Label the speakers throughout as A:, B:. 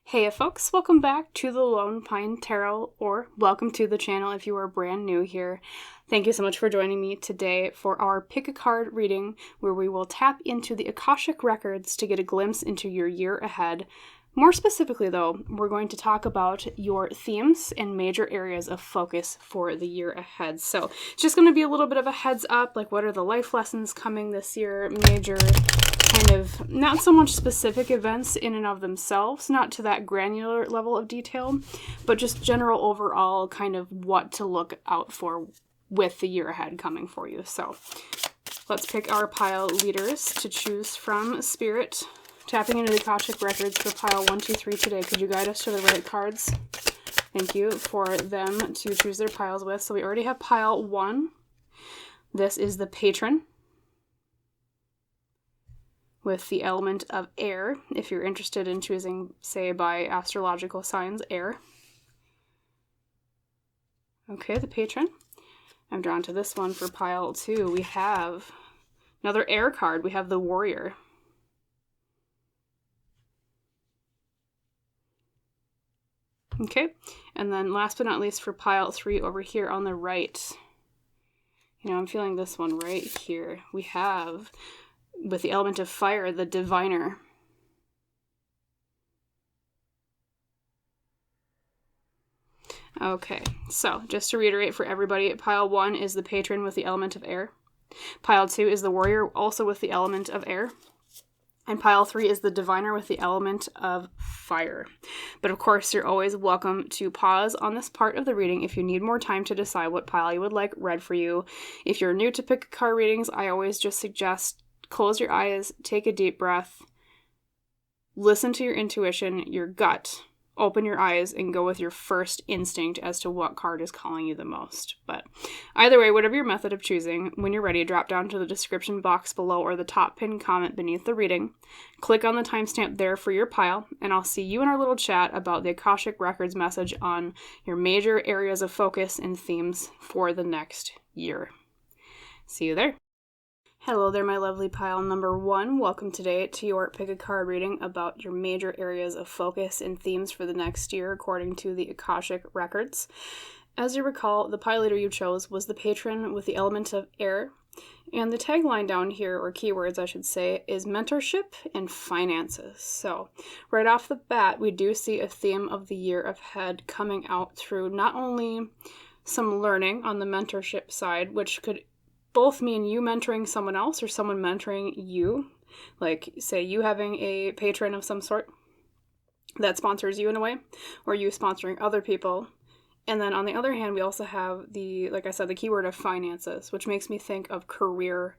A: Hey folks, welcome back to the Lone Pine Tarot, or welcome to the channel if you are brand new here. Thank you so much for joining me today for our pick a card reading, where we will tap into the Akashic Records to get a glimpse into your year ahead. More specifically though, we're going to talk about your themes and major areas of focus for the year ahead. So it's just going to be a little bit of a heads up, like what are the life lessons coming this year, major kind of not so much specific events in and of themselves, not to that granular level of detail, but just general overall kind of what to look out for with the year ahead coming for you. So let's pick our pile leaders to choose from. Spirit, tapping into the Akashic Records for pile 1, 2, 3 today. Could you guide us to the right cards? Thank you for them to choose their piles with. So we already have pile 1. This is the Patron, with the element of air, if you're interested in choosing, say, by astrological signs, air. Okay, the Patron. I'm drawn to this one for pile 2. We have another air card. We have the Warrior. Okay, and then last but not least for pile 3 over here on the right. I'm feeling this one right here. We have, with the element of fire, the Diviner. Okay, so just to reiterate for everybody, pile 1 is the Patron with the element of air. Pile 2 is the Warrior, also with the element of air. And pile 3 is the Diviner with the element of fire. But of course, you're always welcome to pause on this part of the reading if you need more time to decide what pile you would like read for you. If you're new to pick a card readings, I always just suggest close your eyes, take a deep breath, listen to your intuition, your gut, open your eyes, and go with your first instinct as to what card is calling you the most. But either way, whatever your method of choosing, when you're ready, drop down to the description box below or the top pinned comment beneath the reading. Click on the timestamp there for your pile, and I'll see you in our little chat about the Akashic Records message on your major areas of focus and themes for the next year. See you there. Hello there, my lovely pile number 1. Welcome today to your pick a card reading about your major areas of focus and themes for the next year according to the Akashic Records. As you recall, the pile leader you chose was the Patron with the element of air, and the tagline down here, or keywords I should say, is mentorship and finances. So right off the bat, we do see a theme of the year ahead coming out through not only some learning on the mentorship side, which could both mean you mentoring someone else or someone mentoring you, like say you having a patron of some sort that sponsors you in a way, or you sponsoring other people. And then on the other hand, we also have the, like I said, the keyword of finances, which makes me think of career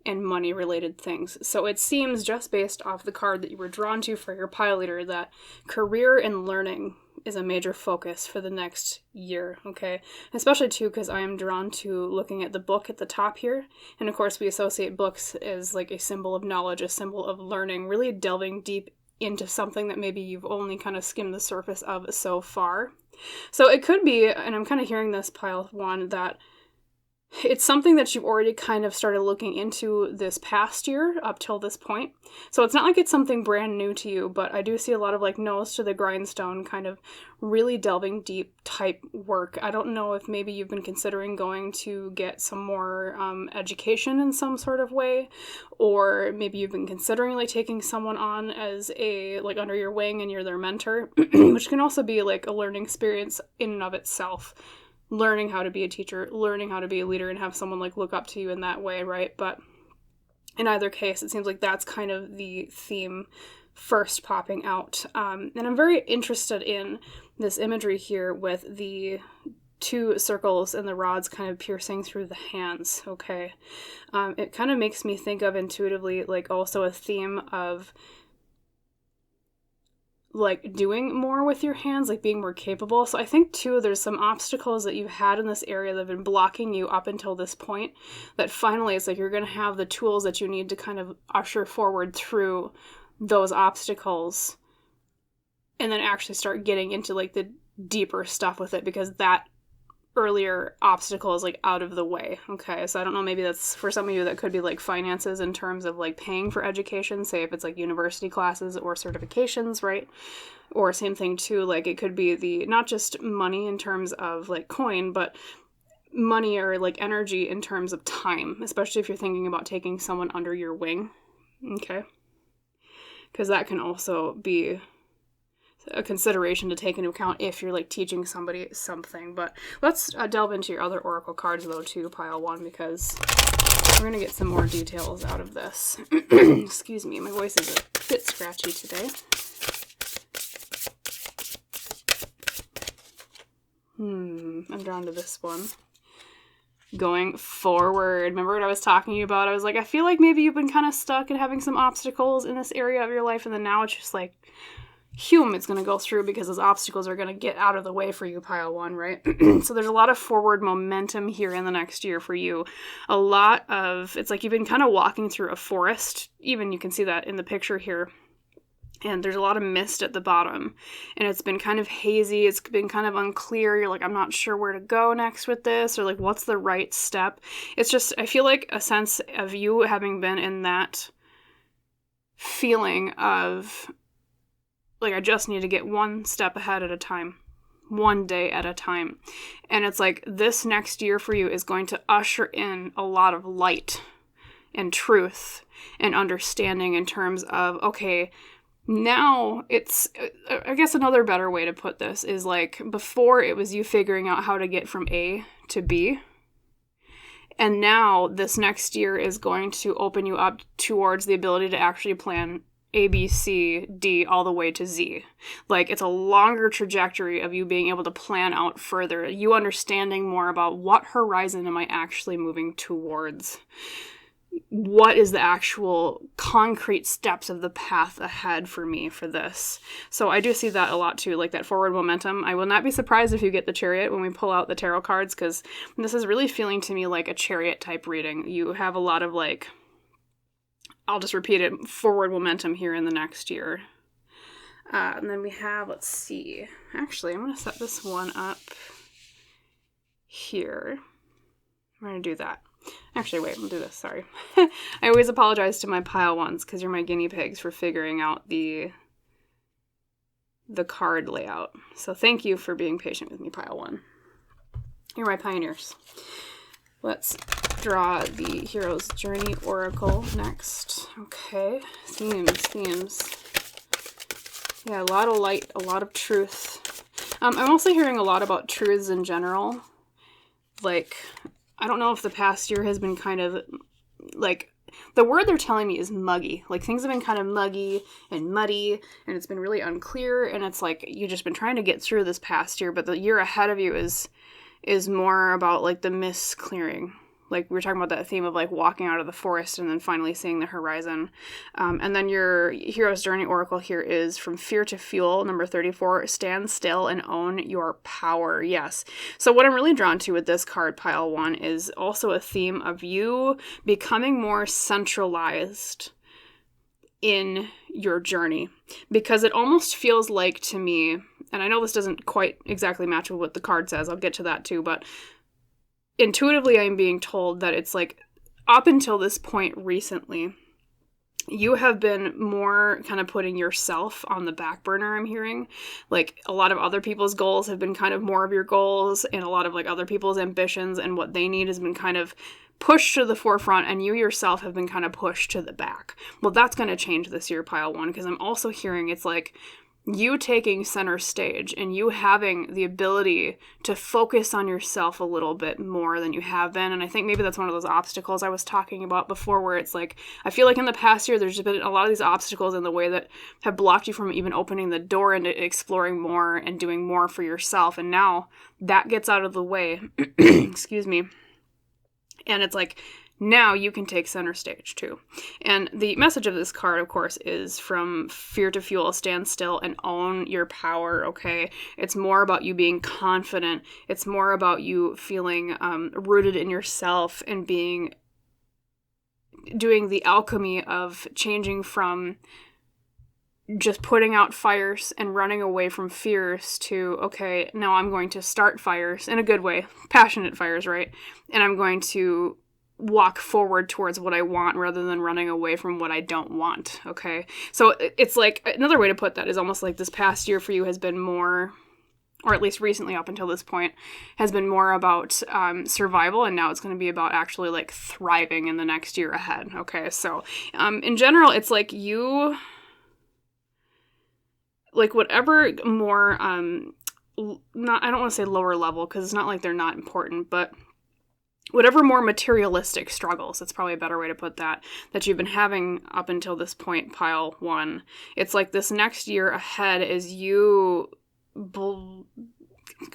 A: and money related things. So it seems, just based off the card that you were drawn to for your pile leader, that career and learning is a major focus for the next year, okay? Especially too because I am drawn to looking at the book at the top here, and of course we associate books as like a symbol of knowledge, a symbol of learning, really delving deep into something that maybe you've only kind of skimmed the surface of so far. So it could be, and I'm kind of hearing this pile 1, that it's something that you've already kind of started looking into this past year up till this point. So it's not like it's something brand new to you, but I do see a lot of like nose to the grindstone kind of really delving deep type work. I don't know if maybe you've been considering going to get some more education in some sort of way, or maybe you've been considering like taking someone on as a, like under your wing and you're their mentor, which can also be like a learning experience in and of itself. Learning how to be a teacher, learning how to be a leader, and have someone like look up to you in that way, right? But in either case, it seems like that's kind of the theme first popping out. And I'm very interested in this imagery here with the 2 circles and the rods kind of piercing through the hands, okay? It kind of makes me think of intuitively like also a theme of like doing more with your hands, like being more capable. So I think too, there's some obstacles that you've had in this area that have been blocking you up until this point, that finally it's like you're going to have the tools that you need to kind of usher forward through those obstacles and then actually start getting into like the deeper stuff with it, because that earlier obstacles like out of the way. Okay, so I don't know, maybe that's for some of you that could be like finances in terms of like paying for education, say if it's like university classes or certifications, right? Or same thing too, like it could be the not just money in terms of like coin, but money or like energy in terms of time, especially if you're thinking about taking someone under your wing. Okay, because that can also be a consideration to take into account if you're like teaching somebody something. But let's delve into your other oracle cards though too, pile 1, because we're gonna get some more details out of this. Excuse me, my voice is a bit scratchy today. I'm drawn to this one. Going forward. Remember what I was talking to you about? I was like, I feel like maybe you've been kind of stuck and having some obstacles in this area of your life, and then now it's just like it's going to go through because those obstacles are going to get out of the way for you, pile 1, right? So there's a lot of forward momentum here in the next year for you. A lot of, it's like you've been kind of walking through a forest. Even you can see that in the picture here. And there's a lot of mist at the bottom. And it's been kind of hazy. It's been kind of unclear. You're like, I'm not sure where to go next with this. Or like, what's the right step? It's just, I feel like a sense of you having been in that feeling of, like, I just need to get one step ahead at a time, one day at a time. And it's like this next year for you is going to usher in a lot of light and truth and understanding in terms of, okay, now it's, I guess another better way to put this is like before it was you figuring out how to get from A to B. And now this next year is going to open you up towards the ability to actually plan A, B, C, D, all the way to Z. Like, it's a longer trajectory of you being able to plan out further, you understanding more about what horizon am I actually moving towards. What is the actual concrete steps of the path ahead for me for this? So I do see that a lot too, like that forward momentum. I will not be surprised if you get the Chariot when we pull out the tarot cards, because this is really feeling to me like a Chariot type reading. You have a lot of like, I'll just repeat it, forward momentum here in the next year. And then we have, let's see. Actually, I'm going to set this one up here. I'm going to do that. Actually, wait, we'll do this. Sorry. I always apologize to my pile 1s because you're my guinea pigs for figuring out the card layout. So thank you for being patient with me, pile 1. You're my pioneers. Let's draw the Hero's Journey Oracle next. Okay, themes. Yeah, a lot of light, a lot of truth. I'm also hearing a lot about truths in general. Like, I don't know if the past year has been kind of, like, the word they're telling me is muggy. Like, things have been kind of muggy and muddy, and it's been really unclear, and it's like, you've just been trying to get through this past year, but the year ahead of you is more about, like, the mist clearing. Like, we were talking about that theme of, like, walking out of the forest and then finally seeing the horizon. And then your Hero's Journey Oracle here is From Fear to Fuel, number 34, stand still and own your power. Yes. So what I'm really drawn to with this card, pile 1, is also a theme of you becoming more centralized in your journey. Because it almost feels like to me, and I know this doesn't quite exactly match with what the card says, I'll get to that too, but intuitively I'm being told that it's like up until this point recently, you have been more kind of putting yourself on the back burner, I'm hearing. Like, a lot of other people's goals have been kind of more of your goals, and a lot of like other people's ambitions and what they need has been kind of pushed to the forefront, and you yourself have been kind of pushed to the back. Well, that's going to change this year, pile 1, because I'm also hearing it's like you taking center stage and you having the ability to focus on yourself a little bit more than you have been. And I think maybe that's one of those obstacles I was talking about before, where it's like, I feel like in the past year, there's been a lot of these obstacles in the way that have blocked you from even opening the door into exploring more and doing more for yourself. And now that gets out of the way, excuse me. And it's like, now you can take center stage too. And the message of this card, of course, is From Fear to Fuel, stand still and own your power, okay? It's more about you being confident. It's more about you feeling rooted in yourself and doing the alchemy of changing from just putting out fires and running away from fears to, okay, now I'm going to start fires in a good way, passionate fires, right? And I'm going to walk forward towards what I want rather than running away from what I don't want, okay? So it's like, another way to put that is almost like this past year for you has been more, or at least recently up until this point, has been more about survival, and now it's going to be about actually like thriving in the next year ahead, okay? So in general, it's like you, like whatever more, not, I don't want to say lower level, because it's not like they're not important, but whatever more materialistic struggles, that's probably a better way to put that you've been having up until this point, pile 1. It's like this next year ahead is you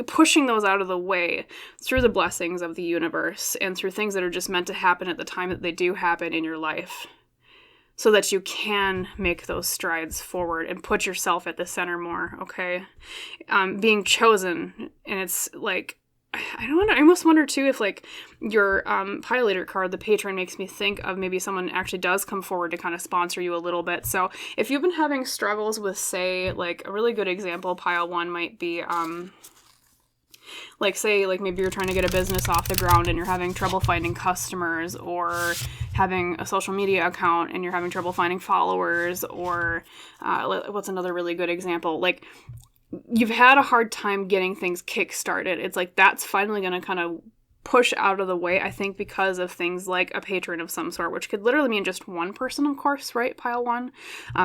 A: pushing those out of the way through the blessings of the universe and through things that are just meant to happen at the time that they do happen in your life, so that you can make those strides forward and put yourself at the center more, okay? Being chosen, and it's like, I almost wonder too if like your pile leader card, the Patron, makes me think of maybe someone actually does come forward to kind of sponsor you a little bit. So if you've been having struggles with, say, like a really good example, pile 1 might be like, say, like maybe you're trying to get a business off the ground and you're having trouble finding customers, or having a social media account and you're having trouble finding followers, or what's another really good example? Like, you've had a hard time getting things kick-started. It's like that's finally going to kind of push out of the way, I think, because of things like a patron of some sort, which could literally mean just one person, of course, right, pile 1?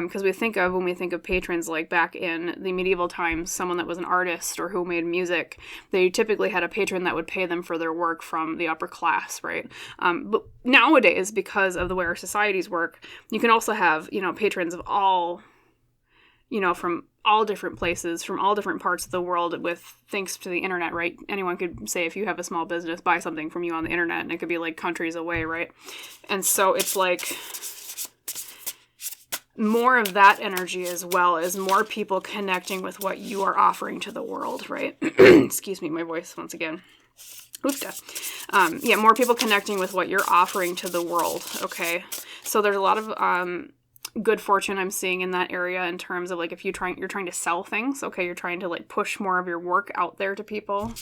A: Because when we think of patrons, like back in the medieval times, someone that was an artist or who made music, they typically had a patron that would pay them for their work from the upper class, right? But nowadays, because of the way our societies work, you can also have, patrons of all, from all different places, from all different parts of the world, with thanks to the internet, right? Anyone could say, if you have a small business, buy something from you on the internet, and it could be like countries away, right? And so it's like more of that energy, as well as more people connecting with what you are offering to the world, right? Excuse me, my voice once again. More people connecting with what you're offering to the world, okay? So there's a lot of good fortune I'm seeing in that area, in terms of like if you're trying to sell things, okay, you're trying to like push more of your work out there to people.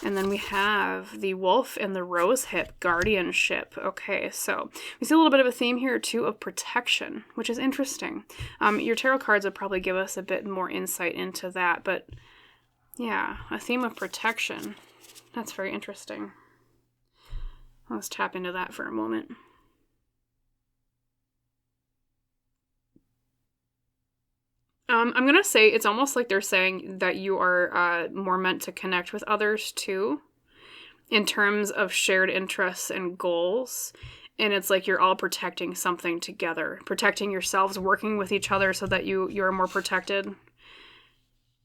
A: And then we have the wolf and the rose hip, guardianship. Okay, so we see a little bit of a theme here too of protection, which is interesting. Your tarot cards would probably give us a bit more insight into that, but yeah, a theme of protection. That's very interesting. Let's tap into that for a moment. I'm going to say it's almost like they're saying that you are more meant to connect with others too, in terms of shared interests and goals. And it's like you're all protecting something together, protecting yourselves, working with each other so that you're more protected.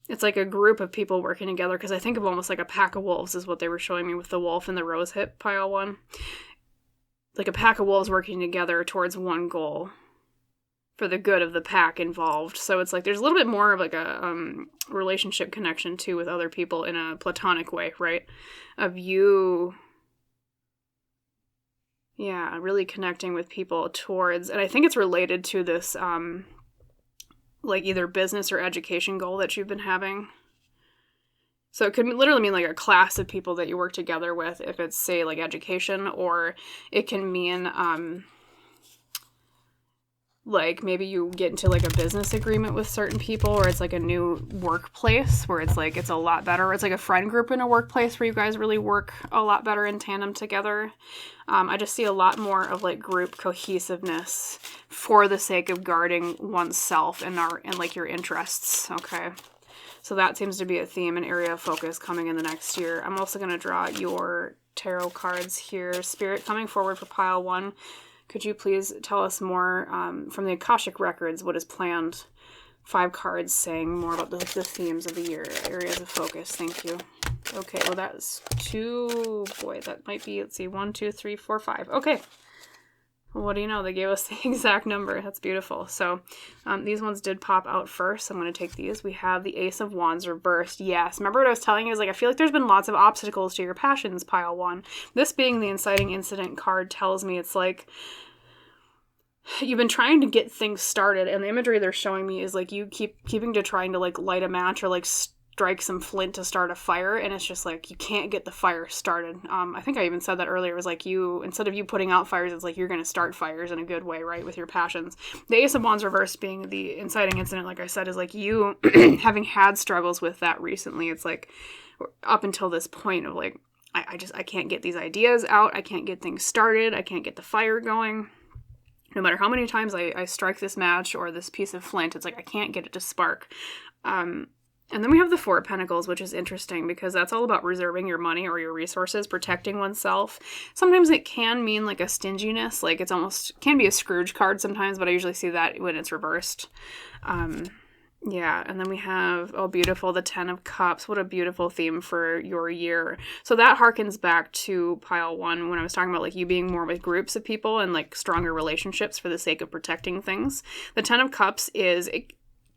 A: It's like a group of people working together, because I think of almost like a pack of wolves is what they were showing me with the wolf and the rose hip, pile 1. Like a pack of wolves working together towards one goal, for the good of the pack involved. So it's like there's a little bit more of like a relationship connection too with other people in a platonic way, right? Of you, really connecting with people towards, and I think it's related to this like either business or education goal that you've been having. So it could literally mean like a class of people that you work together with, if it's, say, like education, or it can mean like maybe you get into like a business agreement with certain people, or it's like a new workplace where it's like it's a lot better, or it's like a friend group in a workplace where you guys really work a lot better in tandem together. I just see a lot more of like group cohesiveness for the sake of guarding oneself and like your interests, okay? So that seems to be a theme and area of focus coming in the next year. I'm also going to draw your tarot cards here. Spirit, coming forward for pile 1. Could you please tell us more from the Akashic Records, what is planned? 5 cards saying more about the themes of the year, areas of focus. Thank you. Okay, well that's 2, that might be, let's see, 1, 2, 3, 4, 5. Okay. Well, what do you know? They gave us the exact number. That's beautiful. So these ones did pop out first. I'm going to take these. We have the Ace of Wands reversed. Yes. Remember what I was telling you? Is like, I feel like there's been lots of obstacles to your passions, pile 1. This being the inciting incident card tells me it's like you've been trying to get things started, and the imagery they're showing me is like you keeping to trying to like light a match or like strike some flint to start a fire, and it's just like you can't get the fire started. I think I even said that earlier. It was like you, instead of you putting out fires, it's like you're going to start fires in a good way, right, with your passions. The Ace of Wands reversed being the inciting incident, like I said, is like you having had struggles with that recently. It's like up until this point of like I can't get these ideas out, I can't get things started, I can't get the fire going. No matter how many times I strike this match or this piece of flint, it's like I can't get it to spark. And then we have the Four of Pentacles, which is interesting because that's all about reserving your money or your resources, protecting oneself. Sometimes it can mean like a stinginess, like it's almost, can be a Scrooge card sometimes, but I usually see that when it's reversed. Yeah, and then we have, oh, beautiful, the Ten of Cups. What a beautiful theme for your year. So that harkens back to pile one when I was talking about like you being more with groups of people and like stronger relationships for the sake of protecting things. The Ten of Cups is, it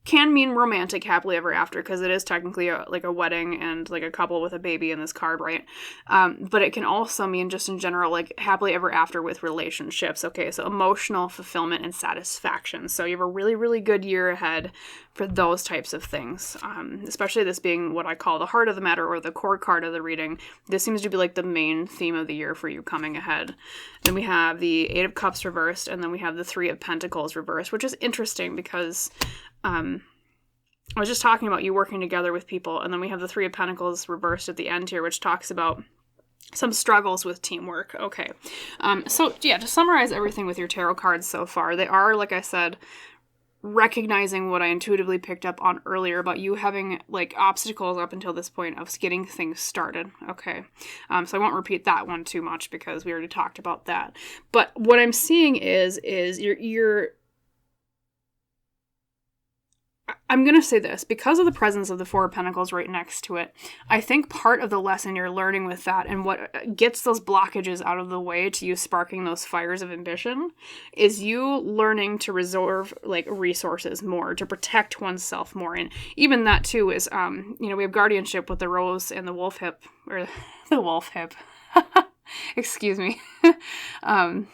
A: can mean romantic happily ever after because it is technically like a wedding and like a couple with a baby in this card, right? But it can also mean just in general like happily ever after with relationships. Okay, so emotional fulfillment and satisfaction. So you have a really, really good year ahead for those types of things, especially this being what I call the heart of the matter or the core card of the reading. This seems to be like the main theme of the year for you coming ahead. Then we have the Eight of Cups reversed, and then we have the Three of Pentacles reversed, which is interesting because I was just talking about you working together with people, and then we have the Three of Pentacles reversed at the end here, which talks about some struggles with teamwork. Okay. So yeah, to summarize everything with your tarot cards so far, they are, like I said, recognizing what I intuitively picked up on earlier about you having like obstacles up until this point of getting things started. Okay. So I won't repeat that one too much because we already talked about that. But what I'm seeing is you're I'm going to say this, because of the presence of the Four of Pentacles right next to it, I think part of the lesson you're learning with that and what gets those blockages out of the way to you sparking those fires of ambition is you learning to reserve like resources more, to protect oneself more. And even that too is, we have guardianship with the rose and the wolf hip, or the wolf hip. Excuse me. We're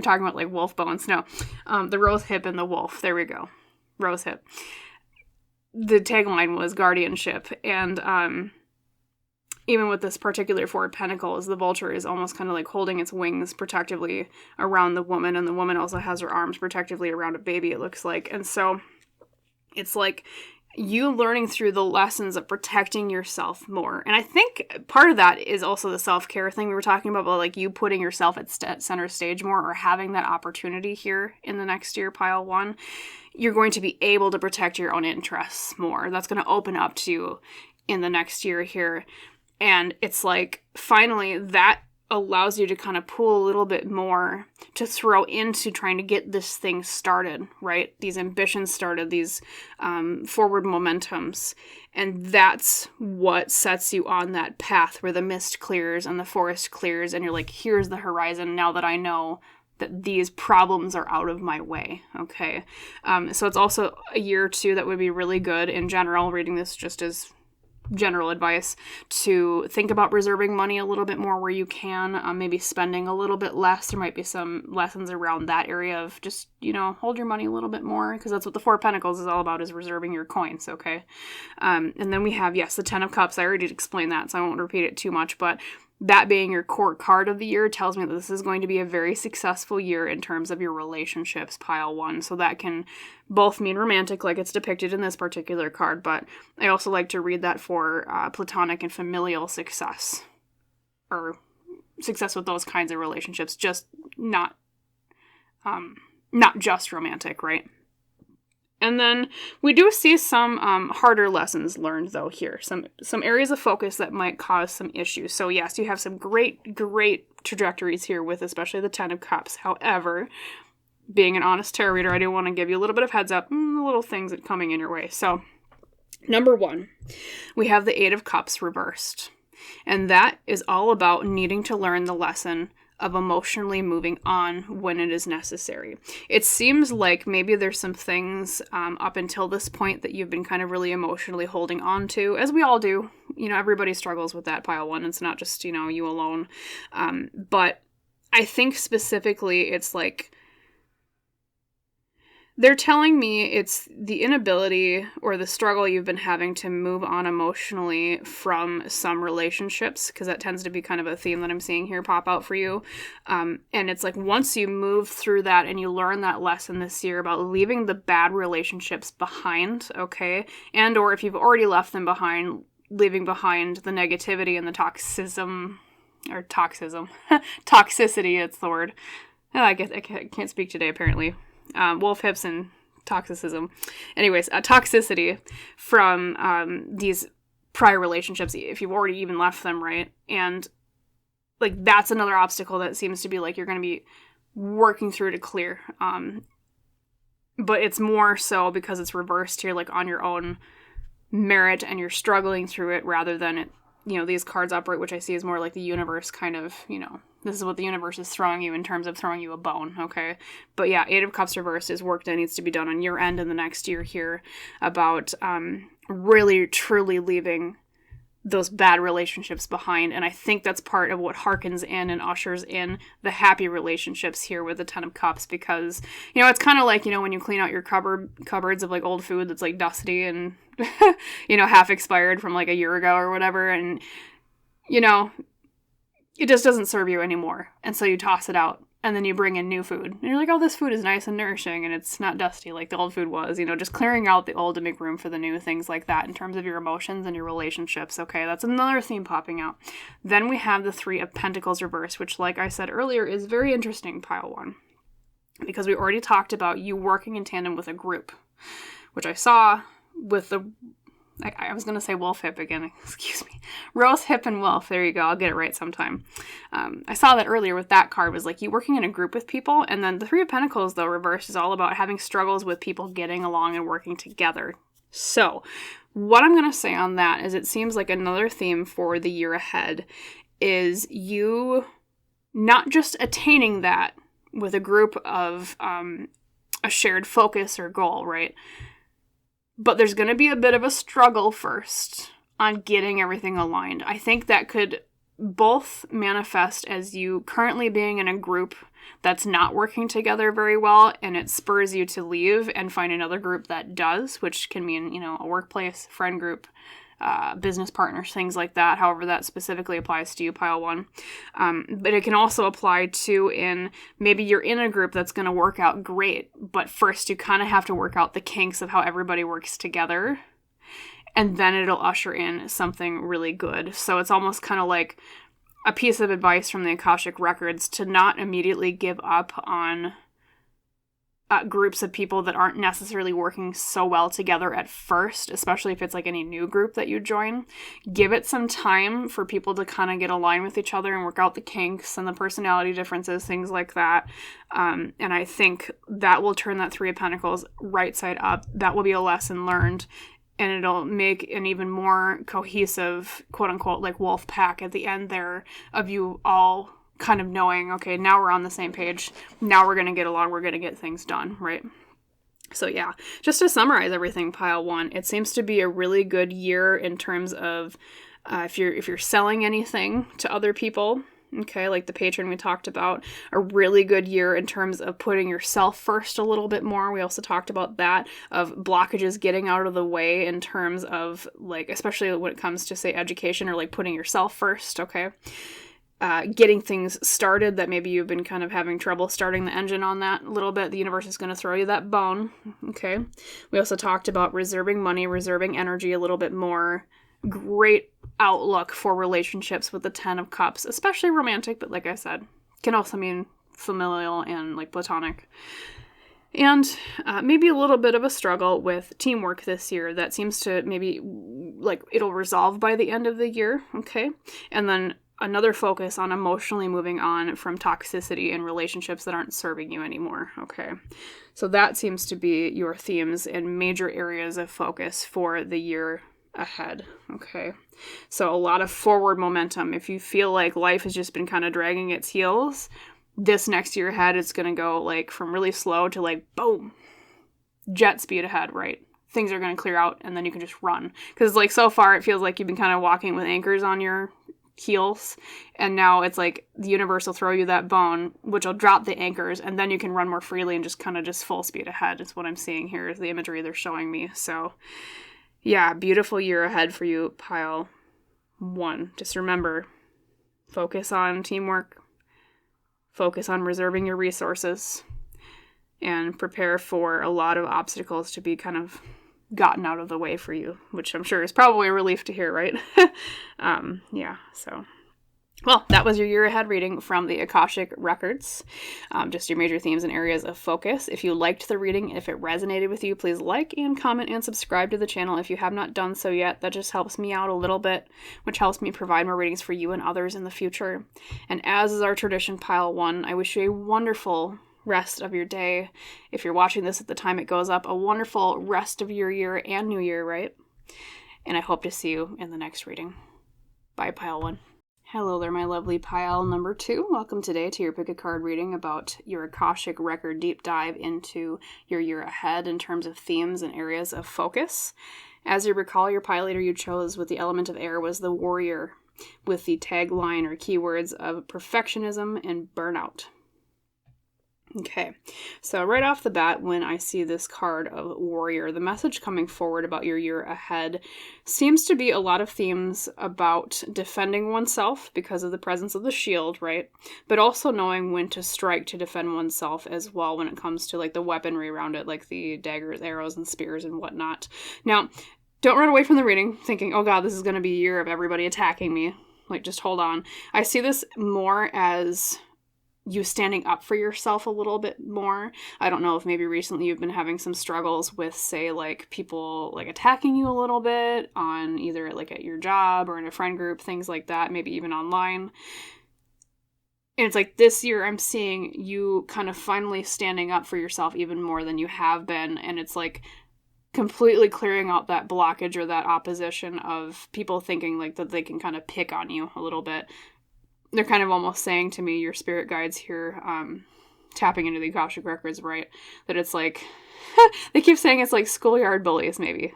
A: talking about like wolf bones. No, the rose hip and the wolf. There we go. Rose hip. The tagline was guardianship, and even with this particular Four of Pentacles, the vulture is almost kind of like holding its wings protectively around the woman, and the woman also has her arms protectively around a baby, it looks like. And so it's like you learning through the lessons of protecting yourself more. And I think part of that is also the self-care thing we were talking about like you putting yourself at center stage more, or having that opportunity here in the next year, pile one. You're going to be able to protect your own interests more. That's going to open up to you in the next year here. And it's like, finally, that allows you to kind of pull a little bit more to throw into trying to get this thing started, right? These ambitions started, these forward momentums. And that's what sets you on that path where the mist clears and the forest clears. And you're like, here's the horizon now that I know that these problems are out of my way, okay? So it's also a year or two that would be really good in general, reading this just as general advice, to think about reserving money a little bit more where you can, maybe spending a little bit less. There might be some lessons around that area of just, hold your money a little bit more, because that's what the Four of Pentacles is all about, is reserving your coins, okay? And then we have, yes, the Ten of Cups. I already explained that, so I won't repeat it too much, but that being your core card of the year tells me that this is going to be a very successful year in terms of your relationships, pile one. So that can both mean romantic, like it's depicted in this particular card, but I also like to read that for platonic and familial success, or success with those kinds of relationships, just not just romantic, right? And then we do see some harder lessons learned, though, here. Some areas of focus that might cause some issues. So, yes, you have some great trajectories here with especially the Ten of Cups. However, being an honest tarot reader, I do want to give you a little bit of heads up, little things that coming in your way. So, number one, we have the Eight of Cups reversed. And that is all about needing to learn the lesson of emotionally moving on when it is necessary. It seems like maybe there's some things up until this point that you've been kind of really emotionally holding on to, as we all do. Everybody struggles with that, pile one. It's not just, you alone. But I think specifically it's like They're telling me it's the inability or the struggle you've been having to move on emotionally from some relationships, because that tends to be kind of a theme that I'm seeing here pop out for you. And it's like once you move through that and you learn that lesson this year about leaving the bad relationships behind, okay? And or if you've already left them behind, leaving behind the negativity and the toxicity, it's the word. Oh, I can't speak today, apparently. Wolf hips and toxicism. Anyways, toxicity from these prior relationships, if you've already even left them, right? And like that's another obstacle that seems to be like you're going to be working through to clear. But it's more so because it's reversed here, like on your own merit, and you're struggling through it rather than it, these cards operate, which I see is more like the universe kind of, this is what the universe is throwing you in terms of throwing you a bone, okay? But yeah, Eight of Cups reversed is work that needs to be done on your end in the next year here about really, truly leaving those bad relationships behind. And I think that's part of what harkens in and ushers in the happy relationships here with the Ten of Cups, because, it's kind of like, when you clean out your cupboards of like old food that's like dusty and, half expired from like a year ago or whatever. And, it just doesn't serve you anymore. And so you toss it out and then you bring in new food. And you're like, oh, this food is nice and nourishing and it's not dusty like the old food was. Just clearing out the old to make room for the new, things like that in terms of your emotions and your relationships. Okay, that's another theme popping out. Then we have the Three of Pentacles reversed, which, like I said earlier, is very interesting, pile one. Because we already talked about you working in tandem with a group, which I saw with the... I was going to say wolf hip again. Excuse me. Rose hip and wolf. There you go. I'll get it right sometime. I saw that earlier with that card was like you working in a group with people. And then the Three of Pentacles, though, reversed is all about having struggles with people getting along and working together. So what I'm going to say on that is it seems like another theme for the year ahead is you not just attaining that with a group of a shared focus or goal, right? But there's going to be a bit of a struggle first on getting everything aligned. I think that could both manifest as you currently being in a group that's not working together very well, and it spurs you to leave and find another group that does, which can mean, a workplace, friend group, business partners, things like that, however that specifically applies to you, pile one. But it can also apply to in maybe you're in a group that's going to work out great, but first you kind of have to work out the kinks of how everybody works together, and then it'll usher in something really good. So it's almost kind of like a piece of advice from the Akashic Records to not immediately give up on groups of people that aren't necessarily working so well together at first, especially if it's like any new group that you join. Give it some time for people to kind of get aligned with each other and work out the kinks and the personality differences, things like that. And I think that will turn that Three of Pentacles right side up. That will be a lesson learned, and it'll make an even more cohesive, quote unquote, like wolf pack at the end there of you all kind of knowing, okay, now we're on the same page. Now we're going to get along. We're going to get things done, right? So yeah, just to summarize everything, pile one, it seems to be a really good year in terms of if you're selling anything to other people, okay, like the Patron we talked about, a really good year in terms of putting yourself first a little bit more. We also talked about that, of blockages getting out of the way in terms of like, especially when it comes to say education or like putting yourself first, okay? Getting things started that maybe you've been kind of having trouble starting the engine on that a little bit. The universe is going to throw you that bone. Okay. We also talked about reserving money, reserving energy a little bit more. Great outlook for relationships with the Ten of Cups, especially romantic, but like I said, can also mean familial and like platonic. And maybe a little bit of a struggle with teamwork this year that seems to maybe like it'll resolve by the end of the year. Okay. And then another focus on emotionally moving on from toxicity in relationships that aren't serving you anymore, okay? So that seems to be your themes and major areas of focus for the year ahead, okay? So a lot of forward momentum. If you feel like life has just been kind of dragging its heels, this next year ahead, it's going to go like from really slow to like, boom, jet speed ahead, right? Things are going to clear out and then you can just run. Because like so far, it feels like you've been kind of walking with anchors on your heels, and now it's like the universe will throw you that bone, which will drop the anchors, and then you can run more freely and just kind of just full speed ahead is what I'm seeing here, is the imagery they're showing me. So yeah, beautiful year ahead for you, pile 1. Just remember, focus on teamwork, focus on reserving your resources, and prepare for a lot of obstacles to be kind of gotten out of the way for you, which I'm sure is probably a relief to hear, right? Yeah, so. Well, that was your year ahead reading from the Akashic Records. Just your major themes and areas of focus. If you liked the reading, if it resonated with you, please like and comment and subscribe to the channel if you have not done so yet. That just helps me out a little bit, which helps me provide more readings for you and others in the future. And as is our tradition, pile 1, I wish you a wonderful rest of your day. If you're watching this at the time it goes up, a wonderful rest of your year and new year, right? And I hope to see you in the next reading. Bye, pile 1. Hello there, my lovely pile number 2. Welcome today to your pick a card reading about your Akashic Record deep dive into your year ahead in terms of themes and areas of focus. As you recall, your pile leader you chose with the element of air was the warrior, with the tagline or keywords of perfectionism and burnout. Okay, so right off the bat, when I see this card of Warrior, the message coming forward about your year ahead seems to be a lot of themes about defending oneself because of the presence of the shield, right? But also knowing when to strike to defend oneself as well when it comes to like the weaponry around it, like the daggers, arrows, and spears and whatnot. Now, don't run away from the reading thinking, oh god, this is going to be a year of everybody attacking me. Like, just hold on. I see this more as you standing up for yourself a little bit more. I don't know if maybe recently you've been having some struggles with, say, like people like attacking you a little bit on either like at your job or in a friend group, things like that, maybe even online. And it's like this year I'm seeing you kind of finally standing up for yourself even more than you have been. And it's like completely clearing out that blockage or that opposition of people thinking like that they can kind of pick on you a little bit. They're kind of almost saying to me, your spirit guides here, tapping into the Akashic Records, right? That it's like, they keep saying it's like schoolyard bullies, maybe.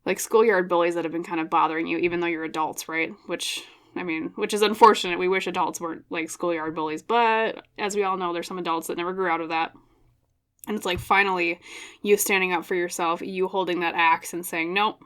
A: Like schoolyard bullies that have been kind of bothering you, even though you're adults, right? Which is unfortunate. We wish adults weren't like schoolyard bullies. But as we all know, there's some adults that never grew out of that. And it's like finally you standing up for yourself, you holding that axe and saying, nope,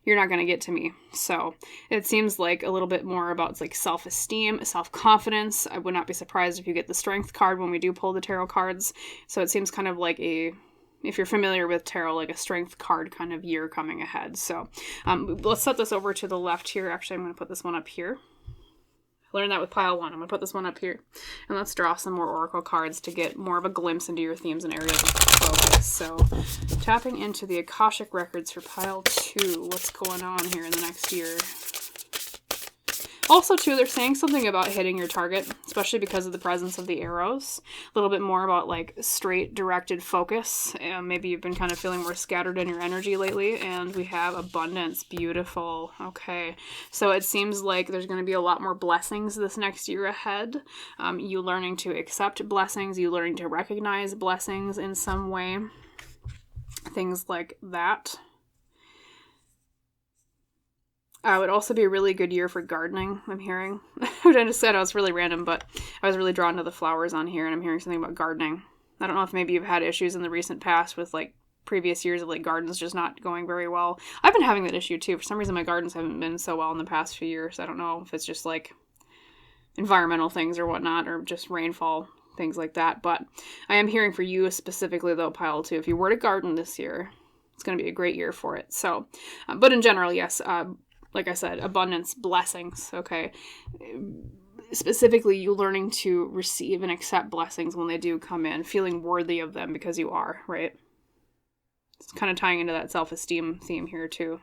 A: you're not going to get to me. So it seems like a little bit more about like self-esteem, self-confidence. I would not be surprised if you get the strength card when we do pull the tarot cards. So it seems kind of like if you're familiar with tarot, like a strength card kind of year coming ahead. So let's set this over to the left here. Actually, I'm going to put this one up here. I learned that with pile 1. I'm going to put this one up here. And let's draw some more oracle cards to get more of a glimpse into your themes and areas of focus. So tapping into the Akashic Records for pile 2. What's going on here in the next year? Also, too, they're saying something about hitting your target, especially because of the presence of the arrows. A little bit more about, like, straight, directed focus. And maybe you've been kind of feeling more scattered in your energy lately. And we have abundance. Beautiful. Okay. So it seems like there's going to be a lot more blessings this next year ahead. You learning to accept blessings. You learning to recognize blessings in some way. Things like that. It would also be a really good year for gardening, I'm hearing. Which I just said, it's really random, but I was really drawn to the flowers on here, and I'm hearing something about gardening. I don't know if maybe you've had issues in the recent past with, like, previous years of, like, gardens just not going very well. I've been having that issue, too. For some reason, my gardens haven't been so well in the past few years. I don't know if it's just, like, environmental things or whatnot, or just rainfall, things like that. But I am hearing for you specifically, though, pile 2, if you were to garden this year, it's going to be a great year for it. So, but in general, yes, like I said, abundance, blessings, okay? Specifically, you learning to receive and accept blessings when they do come in, feeling worthy of them because you are, right? It's kind of tying into that self-esteem theme here, too.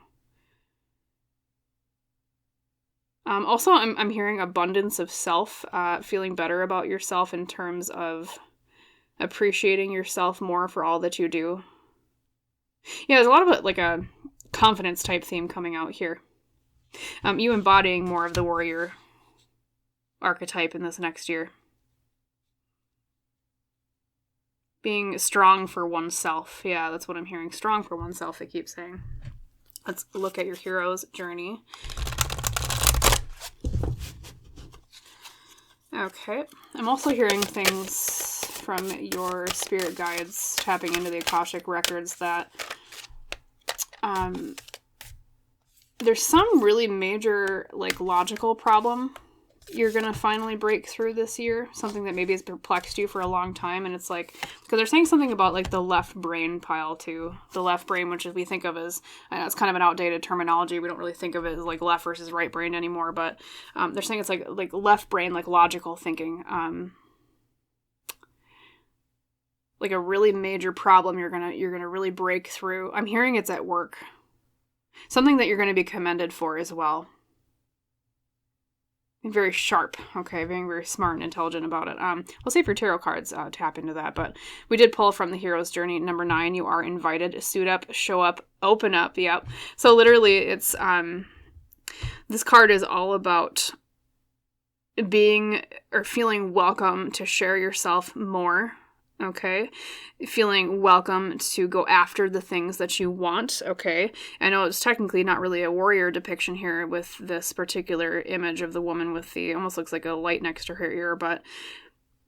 A: Also, I'm hearing abundance of self, feeling better about yourself in terms of appreciating yourself more for all that you do. Yeah, there's a lot of, like, a confidence type theme coming out here. You embodying more of the warrior archetype in this next year. Being strong for oneself. Yeah, that's what I'm hearing. Strong for oneself, it keeps saying. Let's look at your hero's journey. Okay. I'm also hearing things from your spirit guides tapping into the Akashic Records that there's some really major, like, logical problem you're going to finally break through this year. Something that maybe has perplexed you for a long time. And it's like, because they're saying something about, like, the left brain pile too. The left brain, which we think of as, I know it's kind of an outdated terminology. We don't really think of it as, like, left versus right brain anymore. But they're saying it's like left brain, like logical thinking. Like a really major problem you're gonna really break through. I'm hearing it's at work. Something that you're going to be commended for as well. Very sharp, okay, being very smart and intelligent about it. We'll see if your tarot cards tap into that, but we did pull from the Hero's Journey, number 9, you are invited, suit up, show up, open up, yep. So literally, it's, this card is all about being, or feeling welcome to share yourself more, okay? Feeling welcome to go after the things that you want, okay? I know it's technically not really a warrior depiction here with this particular image of the woman with the, almost looks like a light next to her ear, but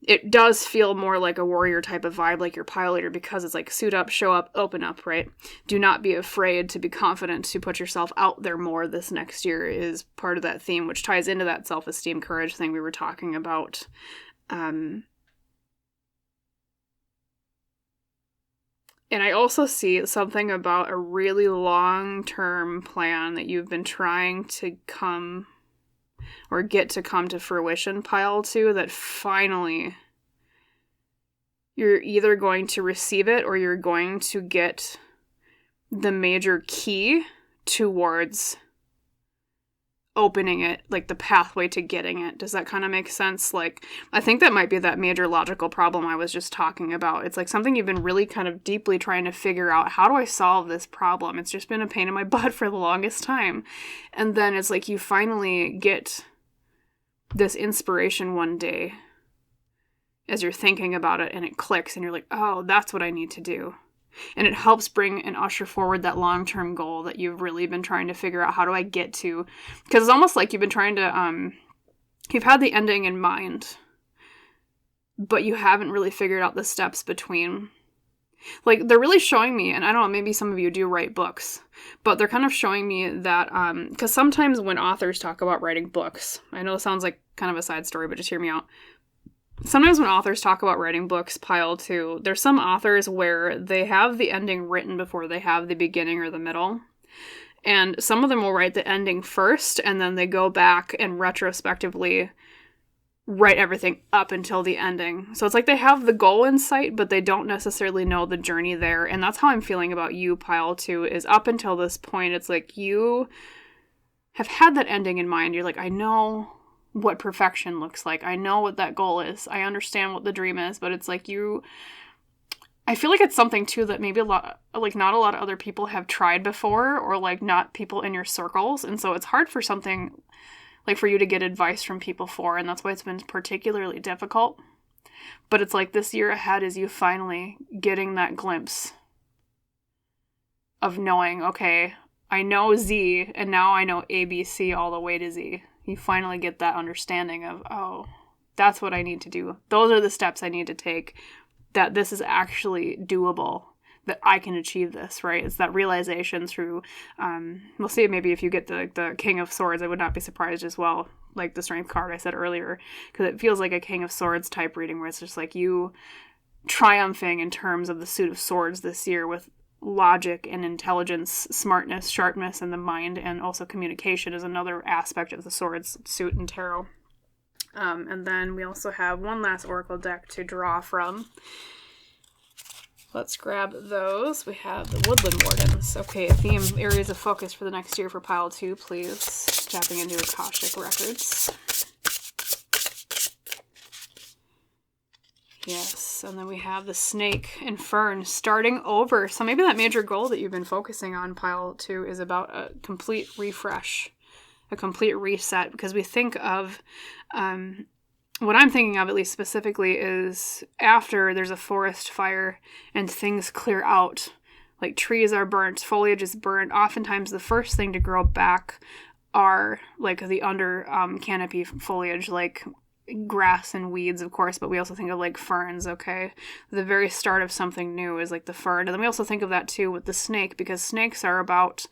A: it does feel more like a warrior type of vibe, like your pile leader, because it's like suit up, show up, open up, right? Do not be afraid to be confident, to put yourself out there more this next year is part of that theme, which ties into that self-esteem, courage thing we were talking about. And I also see something about a really long-term plan that you've been trying to come or get to come to fruition, pile 2, that finally you're either going to receive it or you're going to get the major key towards opening it, like the pathway to getting it. Does that kind of make sense? Like, I think that might be that major logical problem I was just talking about. It's like something you've been really kind of deeply trying to figure out. How do I solve this problem? It's just been a pain in my butt for the longest time. And then it's like you finally get this inspiration one day as you're thinking about it and it clicks and you're like, oh, that's what I need to do. And it helps bring and usher forward that long-term goal that you've really been trying to figure out, how do I get to? Because it's almost like you've been trying to, you've had the ending in mind, but you haven't really figured out the steps between. Like, they're really showing me, and I don't know, maybe some of you do write books, but they're kind of showing me that, because sometimes when authors talk about writing books, I know it sounds like kind of a side story, but just hear me out. Sometimes when authors talk about writing books, pile 2, there's some authors where they have the ending written before they have the beginning or the middle. And some of them will write the ending first, and then they go back and retrospectively write everything up until the ending. So it's like they have the goal in sight, but they don't necessarily know the journey there. And that's how I'm feeling about you, pile 2, is up until this point, it's like you have had that ending in mind. You're like, I know what perfection looks like. I know what that goal is. I understand what the dream is, but it's like I feel like it's something too that maybe not a lot of other people have tried before, or like not people in your circles. And so it's hard for something like for you to get advice from people for, and that's why it's been particularly difficult. But it's like this year ahead is you finally getting that glimpse of knowing, okay, I know Z and now I know ABC all the way to Z. You finally get that understanding of, oh, that's what I need to do. Those are the steps I need to take, that this is actually doable, that I can achieve this, right? It's that realization through, we'll see maybe if you get the King of Swords, I would not be surprised as well, like the Strength card I said earlier, because it feels like a King of Swords type reading where it's just like you triumphing in terms of the suit of swords this year with logic and intelligence, smartness, sharpness in the mind, and also communication is another aspect of the swords suit in tarot. And then we also have one last oracle deck to draw from. Let's grab those. We have the Woodland Wardens. Okay, theme areas of focus for the next year for pile 2, please. Tapping into Akashic Records. Yes, and then we have the Snake and Fern starting over. So maybe that major goal that you've been focusing on, pile 2, is about a complete refresh, a complete reset, because we think of, what I'm thinking of at least specifically is after there's a forest fire and things clear out, like trees are burnt, foliage is burnt, oftentimes the first thing to grow back are like the under canopy foliage, like grass and weeds, of course, but we also think of like ferns, okay? The very start of something new is like the fern. And then we also think of that too with the snake, because snakes are about,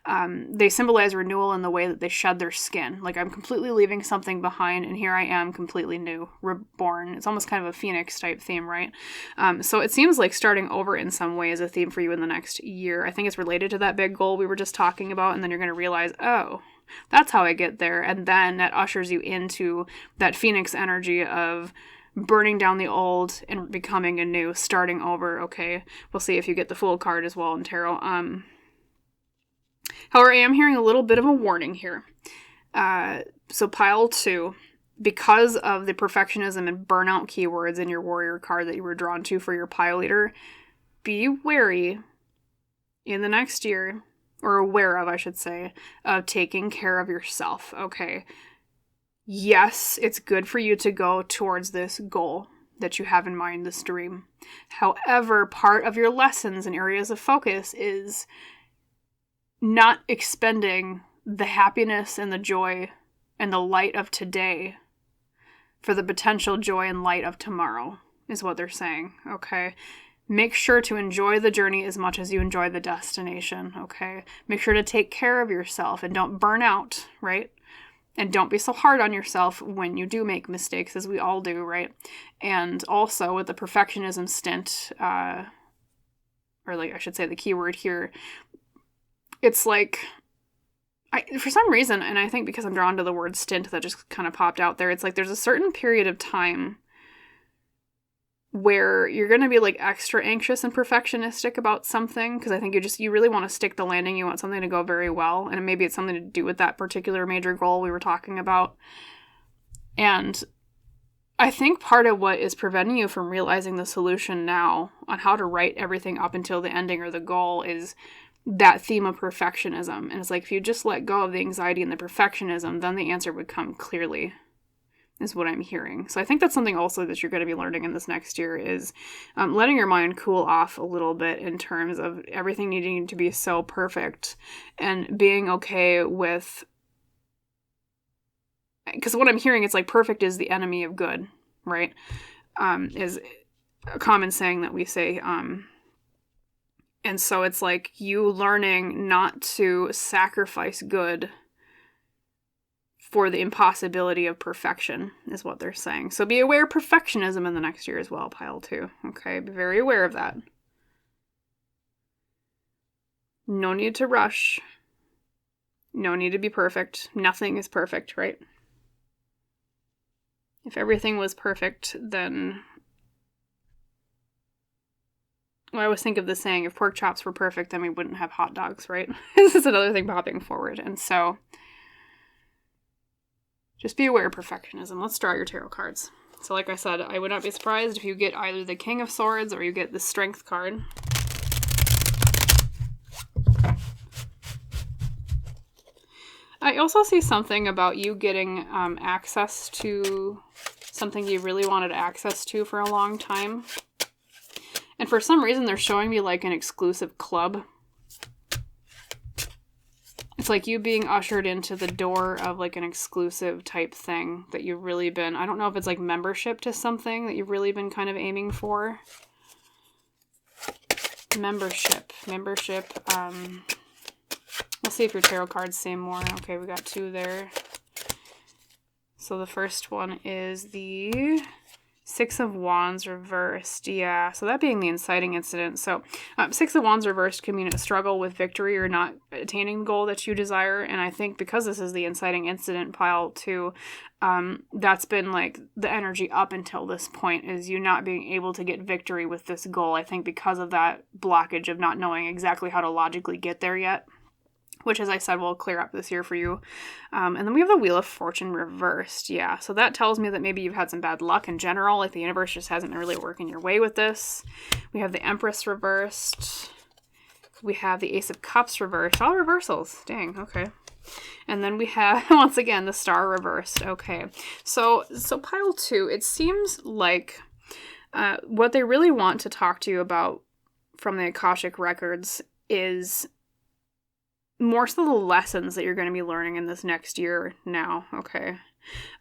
A: they symbolize renewal in the way that they shed their skin. Like, I'm completely leaving something behind, and here I am completely new, reborn. It's almost kind of a phoenix type theme, right? So it seems like starting over in some way is a theme for you in the next year. I think it's related to that big goal we were just talking about, and then you're going to realize, oh, that's how I get there. And then that ushers you into that phoenix energy of burning down the old and becoming a new, starting over. Okay, we'll see if you get the Fool card as well in tarot. However, I am hearing a little bit of a warning here. So pile 2, because of the perfectionism and burnout keywords in your warrior card that you were drawn to for your pile leader, be wary in the next year, or aware of, I should say, of taking care of yourself, okay? Yes, it's good for you to go towards this goal that you have in mind, this dream. However, part of your lessons and areas of focus is not expending the happiness and the joy and the light of today for the potential joy and light of tomorrow, is what they're saying, okay? Make sure to enjoy the journey as much as you enjoy the destination, okay? Make sure to take care of yourself and don't burn out, right? And don't be so hard on yourself when you do make mistakes, as we all do, right? And also with the perfectionism stint, or like I should say the keyword here, it's like, for some reason, and I think because I'm drawn to the word stint that just kind of popped out there, it's like there's a certain period of time where you're going to be like extra anxious and perfectionistic about something, because I think you really want to stick the landing. You want something to go very well, and maybe it's something to do with that particular major goal we were talking about. And I think part of what is preventing you from realizing the solution now on how to write everything up until the ending or the goal is that theme of perfectionism. And it's like, if you just let go of the anxiety and the perfectionism, then the answer would come clearly, is what I'm hearing. So I think that's something also that you're going to be learning in this next year, is letting your mind cool off a little bit in terms of everything needing to be so perfect, and being okay with, because what I'm hearing, it's like perfect is the enemy of good, right? Is a common saying that we say. And so it's like you learning not to sacrifice good for the impossibility of perfection, is what they're saying. So be aware of perfectionism in the next year as well, pile 2. Okay, be very aware of that. No need to rush. No need to be perfect. Nothing is perfect, right? If everything was perfect, then... Well, I always think of the saying, if pork chops were perfect, then we wouldn't have hot dogs, right? This is another thing popping forward. And so... just be aware of perfectionism. Let's draw your tarot cards. So like I said, I would not be surprised if you get either the King of Swords or you get the Strength card. I also see something about you getting access to something you really wanted access to for a long time. And for some reason, they're showing me like an exclusive club. It's like you being ushered into the door of like an exclusive type thing that you've really been, I don't know if it's like membership to something that you've really been kind of aiming for. Membership. We'll see if your tarot cards say more. Okay, we got 2 there. So the first one is the 6 of Wands reversed. Yeah, so that being the inciting incident. So 6 of Wands reversed can mean a struggle with victory or not attaining the goal that you desire. And I think because this is the inciting incident, pile 2, that's been like the energy up until this point, is you not being able to get victory with this goal. I think because of that blockage of not knowing exactly how to logically get there yet, which, as I said, will clear up this year for you. And then we have the Wheel of Fortune reversed. Yeah, so that tells me that maybe you've had some bad luck in general, like the universe just hasn't been really working your way with this. We have the Empress reversed. We have the Ace of Cups reversed. All reversals. Dang, okay. And then we have, once again, the Star reversed. Okay, so pile 2, it seems like what they really want to talk to you about from the Akashic Records is more so the lessons that you're going to be learning in this next year now, okay?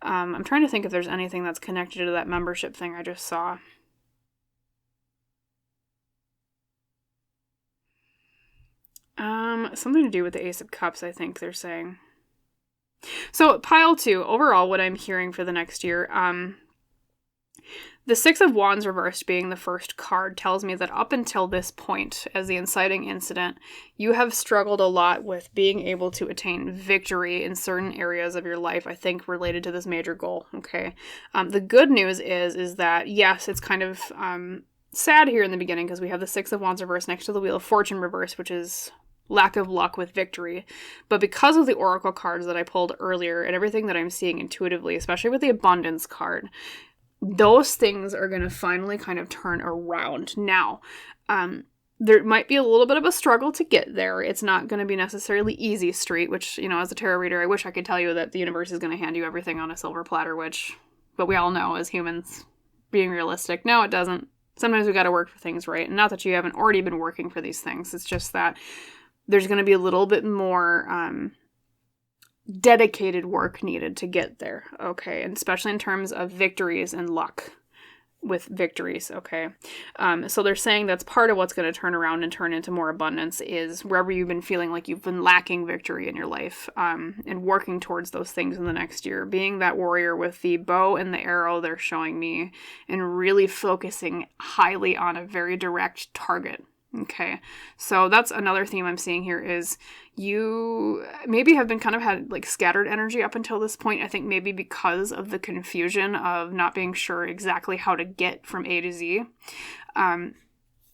A: I'm trying to think if there's anything that's connected to that membership thing I just saw. Something to do with the Ace of Cups, I think they're saying. So, pile 2, overall, what I'm hearing for the next year, the Six of Wands reversed being the first card tells me that up until this point, as the inciting incident, you have struggled a lot with being able to attain victory in certain areas of your life, I think, related to this major goal, okay? The good news is that, yes, it's kind of sad here in the beginning because we have the Six of Wands reversed next to the Wheel of Fortune reversed, which is lack of luck with victory. But because of the Oracle cards that I pulled earlier and everything that I'm seeing intuitively, especially with the Abundance card, those things are going to finally kind of turn around. Now, there might be a little bit of a struggle to get there. It's not going to be necessarily easy street, which, you know, as a tarot reader, I wish I could tell you that the universe is going to hand you everything on a silver platter, but we all know as humans, being realistic, no, it doesn't. Sometimes we got to work for things right. And not that you haven't already been working for these things. It's just that there's going to be a little bit more dedicated work needed to get there, okay? And especially in terms of victories and luck with victories, okay? So they're saying that's part of what's going to turn around and turn into more abundance is wherever you've been feeling like you've been lacking victory in your life, and working towards those things in the next year. Being that warrior with the bow and the arrow, they're showing me, and really focusing highly on a very direct target. Okay, so that's another theme I'm seeing here is you maybe have been kind of had like scattered energy up until this point. I think maybe because of the confusion of not being sure exactly how to get from A to Z. And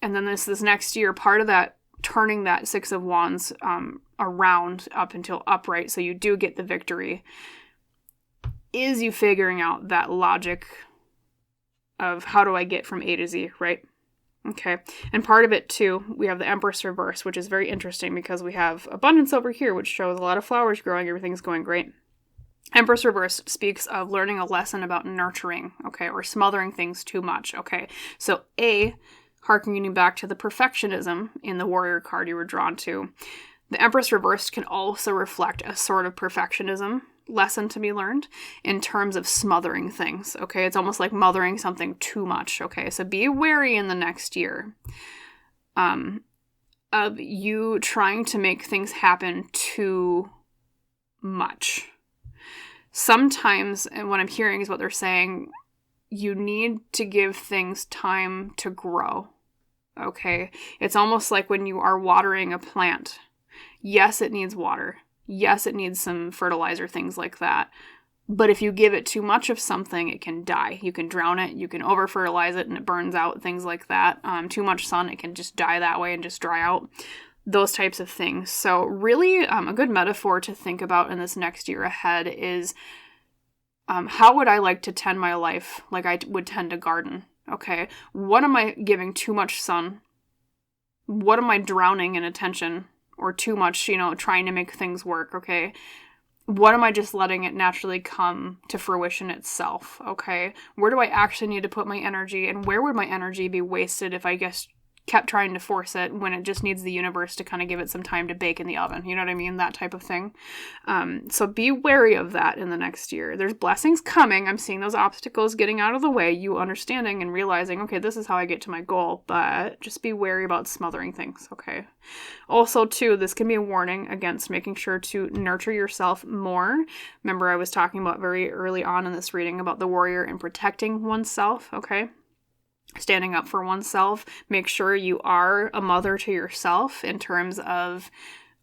A: then this next year, part of that turning that Six of Wands around up until upright so you do get the victory is you figuring out that logic of how do I get from A to Z, right? Okay, and part of it too, we have the Empress reverse, which is very interesting because we have abundance over here, which shows a lot of flowers growing, everything's going great. Empress reverse speaks of learning a lesson about nurturing, okay, or smothering things too much, okay. So harkening back to the perfectionism in the warrior card you were drawn to, the Empress reversed can also reflect a sort of perfectionism lesson to be learned in terms of smothering things, okay? It's almost like mothering something too much, okay? So be wary in the next year of you trying to make things happen too much. Sometimes, and what I'm hearing is what they're saying, you need to give things time to grow, okay? It's almost like when you are watering a plant. Yes, it needs water. Yes, it needs some fertilizer, things like that. But if you give it too much of something, it can die. You can drown it, you can over-fertilize it and it burns out, things like that. Too much sun, it can just die that way and just dry out. Those types of things. So really, a good metaphor to think about in this next year ahead is how would I like to tend my life like I would tend a garden? Okay, what am I giving too much sun? What am I drowning in attention? Or too much, trying to make things work, okay? What am I just letting it naturally come to fruition itself, okay? Where do I actually need to put my energy, and where would my energy be wasted if I kept trying to force it when it just needs the universe to kind of give it some time to bake in the oven? You know what I mean? That type of thing. So be wary of that in the next year. There's blessings coming. I'm seeing those obstacles getting out of the way, you understanding and realizing, okay, this is how I get to my goal, but just be wary about smothering things, okay? Also, too, this can be a warning against making sure to nurture yourself more. Remember, I was talking about very early on in this reading about the warrior and protecting oneself, okay? Standing up for oneself. Make sure you are a mother to yourself in terms of,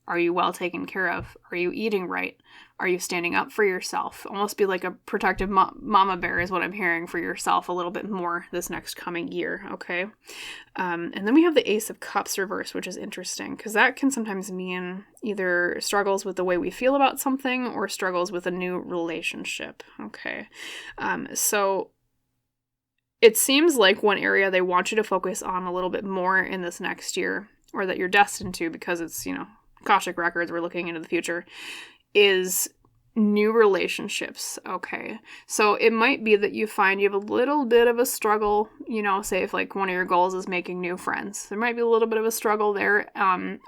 A: are you well taken care of? Are you eating right? Are you standing up for yourself? Almost be like a protective mama bear is what I'm hearing for yourself a little bit more this next coming year, okay? And then we have the Ace of Cups reverse, which is interesting because that can sometimes mean either struggles with the way we feel about something or struggles with a new relationship, okay? So it seems like one area they want you to focus on a little bit more in this next year, or that you're destined to because it's, Akashic Records, we're looking into the future, is new relationships. Okay. So it might be that you find you have a little bit of a struggle, say if like one of your goals is making new friends. There might be a little bit of a struggle there.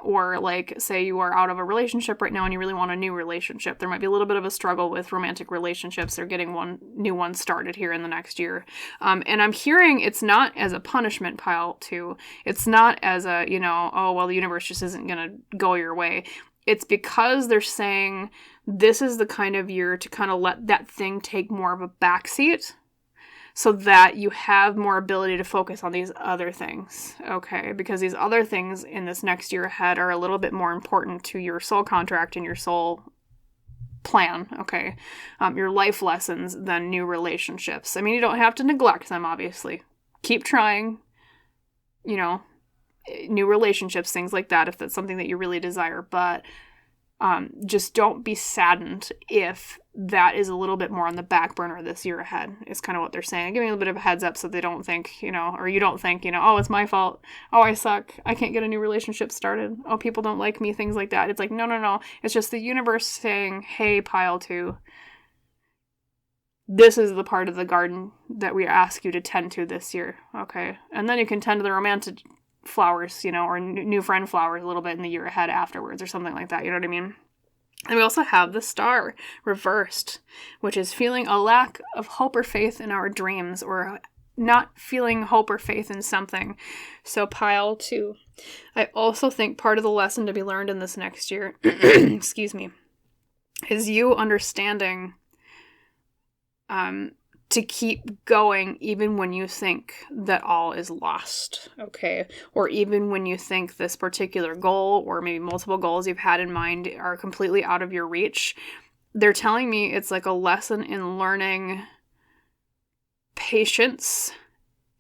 A: Or like say you are out of a relationship right now and you really want a new relationship. There might be a little bit of a struggle with romantic relationships or getting one new one started here in the next year. And I'm hearing it's not as a punishment, pile 2. It's not as a, oh, well, the universe just isn't going to go your way. It's because they're saying this is the kind of year to kind of let that thing take more of a backseat so that you have more ability to focus on these other things, okay? Because these other things in this next year ahead are a little bit more important to your soul contract and your soul plan, okay? Your life lessons than new relationships. I mean, you don't have to neglect them, obviously. Keep trying, new relationships, things like that, if that's something that you really desire, but just don't be saddened if that is a little bit more on the back burner this year ahead, is kind of what they're saying. Give me a little bit of a heads up so they don't think, or you don't think, oh, it's my fault. Oh, I suck. I can't get a new relationship started. Oh, people don't like me, things like that. It's like, no. It's just the universe saying, hey, pile 2, this is the part of the garden that we ask you to tend to this year, okay? And then you can tend to the romantic flowers, or new friend flowers a little bit in the year ahead afterwards or something like that, you know what I mean? And we also have the star reversed, which is feeling a lack of hope or faith in our dreams, or not feeling hope or faith in something. So pile 2. I also think part of the lesson to be learned in this next year, excuse me, is you understanding to keep going even when you think that all is lost, okay? Or even when you think this particular goal, or maybe multiple goals you've had in mind, are completely out of your reach. They're telling me it's like a lesson in learning patience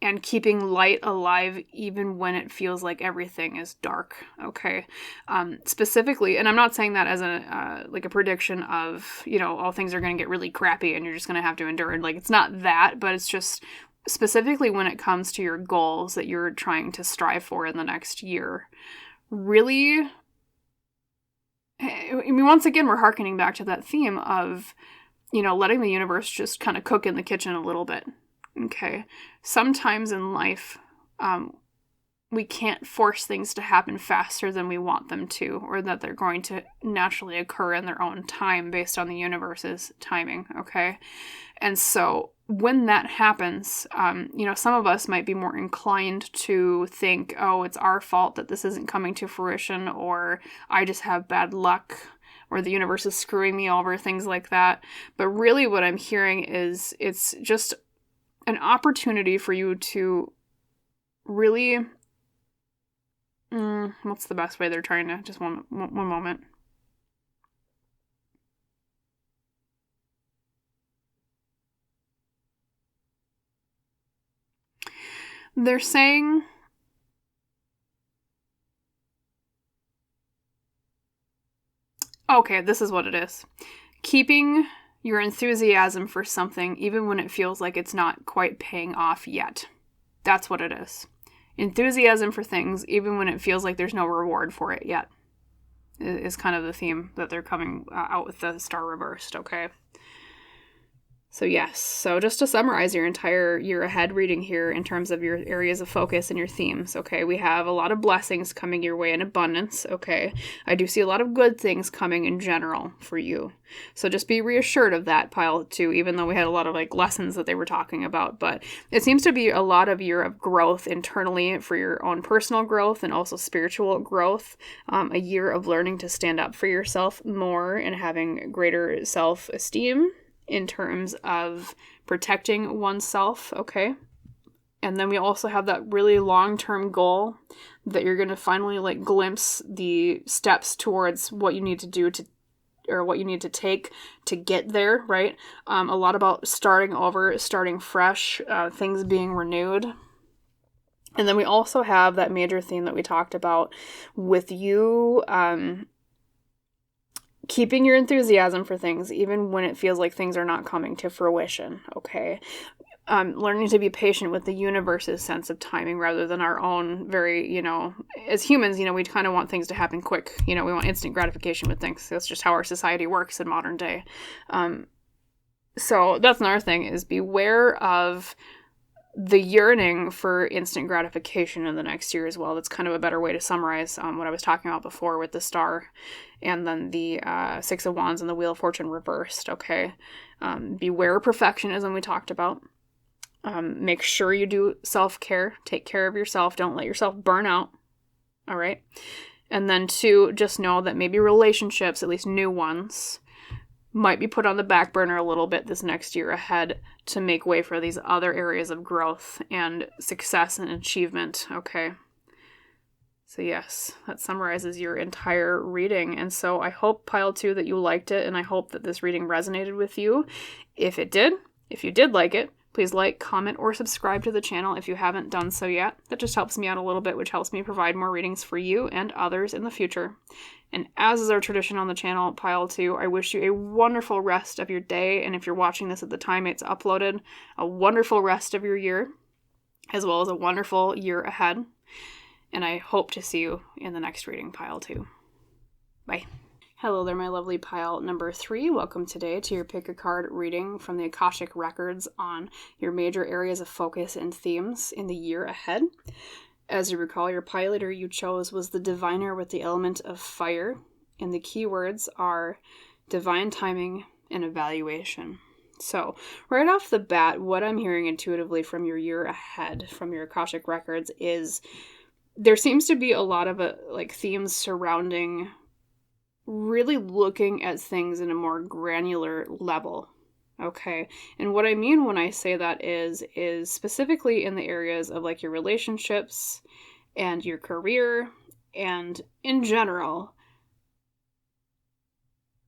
A: and keeping light alive even when it feels like everything is dark, okay? Specifically, and I'm not saying that as a like a prediction of, all things are going to get really crappy and you're just going to have to endure it. Like, it's not that, but it's just specifically when it comes to your goals that you're trying to strive for in the next year. Really, I mean, once again, we're hearkening back to that theme of, letting the universe just kind of cook in the kitchen a little bit. Okay, sometimes in life, we can't force things to happen faster than we want them to, or that they're going to naturally occur in their own time based on the universe's timing, okay? And so when that happens, some of us might be more inclined to think, oh, it's our fault that this isn't coming to fruition, or I just have bad luck, or the universe is screwing me over, things like that. But really what I'm hearing is it's just an opportunity for you to really, what's the best way they're trying to, just one moment. They're saying, okay, this is what it is. Keeping your enthusiasm for something even when it feels like it's not quite paying off yet. That's what it is. Enthusiasm for things even when it feels like there's no reward for it yet is kind of the theme that they're coming out with the star reversed, okay? So yes, so just to summarize your entire year ahead reading here in terms of your areas of focus and your themes, okay, we have a lot of blessings coming your way in abundance, okay? I do see a lot of good things coming in general for you. So just be reassured of that, pile 2, even though we had a lot of like lessons that they were talking about. But it seems to be a lot of year of growth internally for your own personal growth and also spiritual growth. A year of learning to stand up for yourself more and having greater self-esteem in terms of protecting oneself, okay? And then we also have that really long-term goal that you're going to finally like glimpse the steps towards what you need to do to, or what you need to take to get there, right? A lot about starting over, starting fresh, things being renewed. And then we also have that major theme that we talked about with you, keeping your enthusiasm for things even when it feels like things are not coming to fruition, okay? learning to be patient with the universe's sense of timing rather than our own very, as humans, we kind of want things to happen quick. We want instant gratification with things. That's just how our society works in modern day. So that's another thing, is beware of the yearning for instant gratification in the next year as well. That's kind of a better way to summarize what I was talking about before with the Star and then the Six of Wands and the Wheel of Fortune reversed, okay? Beware perfectionism we talked about. Make sure you do self-care. Take care of yourself. Don't let yourself burn out, all right? And then 2, just know that maybe relationships, at least new ones, might be put on the back burner a little bit this next year ahead to make way for these other areas of growth and success and achievement, okay? So yes, that summarizes your entire reading. And so I hope, Pile 2, that you liked it, and I hope that this reading resonated with you. If you did like it, please like, comment, or subscribe to the channel if you haven't done so yet. That just helps me out a little bit, which helps me provide more readings for you and others in the future. And as is our tradition on the channel, Pile 2, I wish you a wonderful rest of your day, and if you're watching this at the time it's uploaded, a wonderful rest of your year, as well as a wonderful year ahead. And I hope to see you in the next reading, Pile 2. Bye. Hello there, my lovely Pile number 3. Welcome today to your Pick a Card reading from the Akashic Records on your major areas of focus and themes in the year ahead. As you recall, your pile leader you chose was the Diviner with the element of fire, and the keywords are divine timing and evaluation. So, right off the bat, what I'm hearing intuitively from your year ahead, from your Akashic Records, is there seems to be a lot of themes surrounding really looking at things in a more granular level. Okay, and what I mean when I say that is specifically in the areas of your relationships and your career and in general,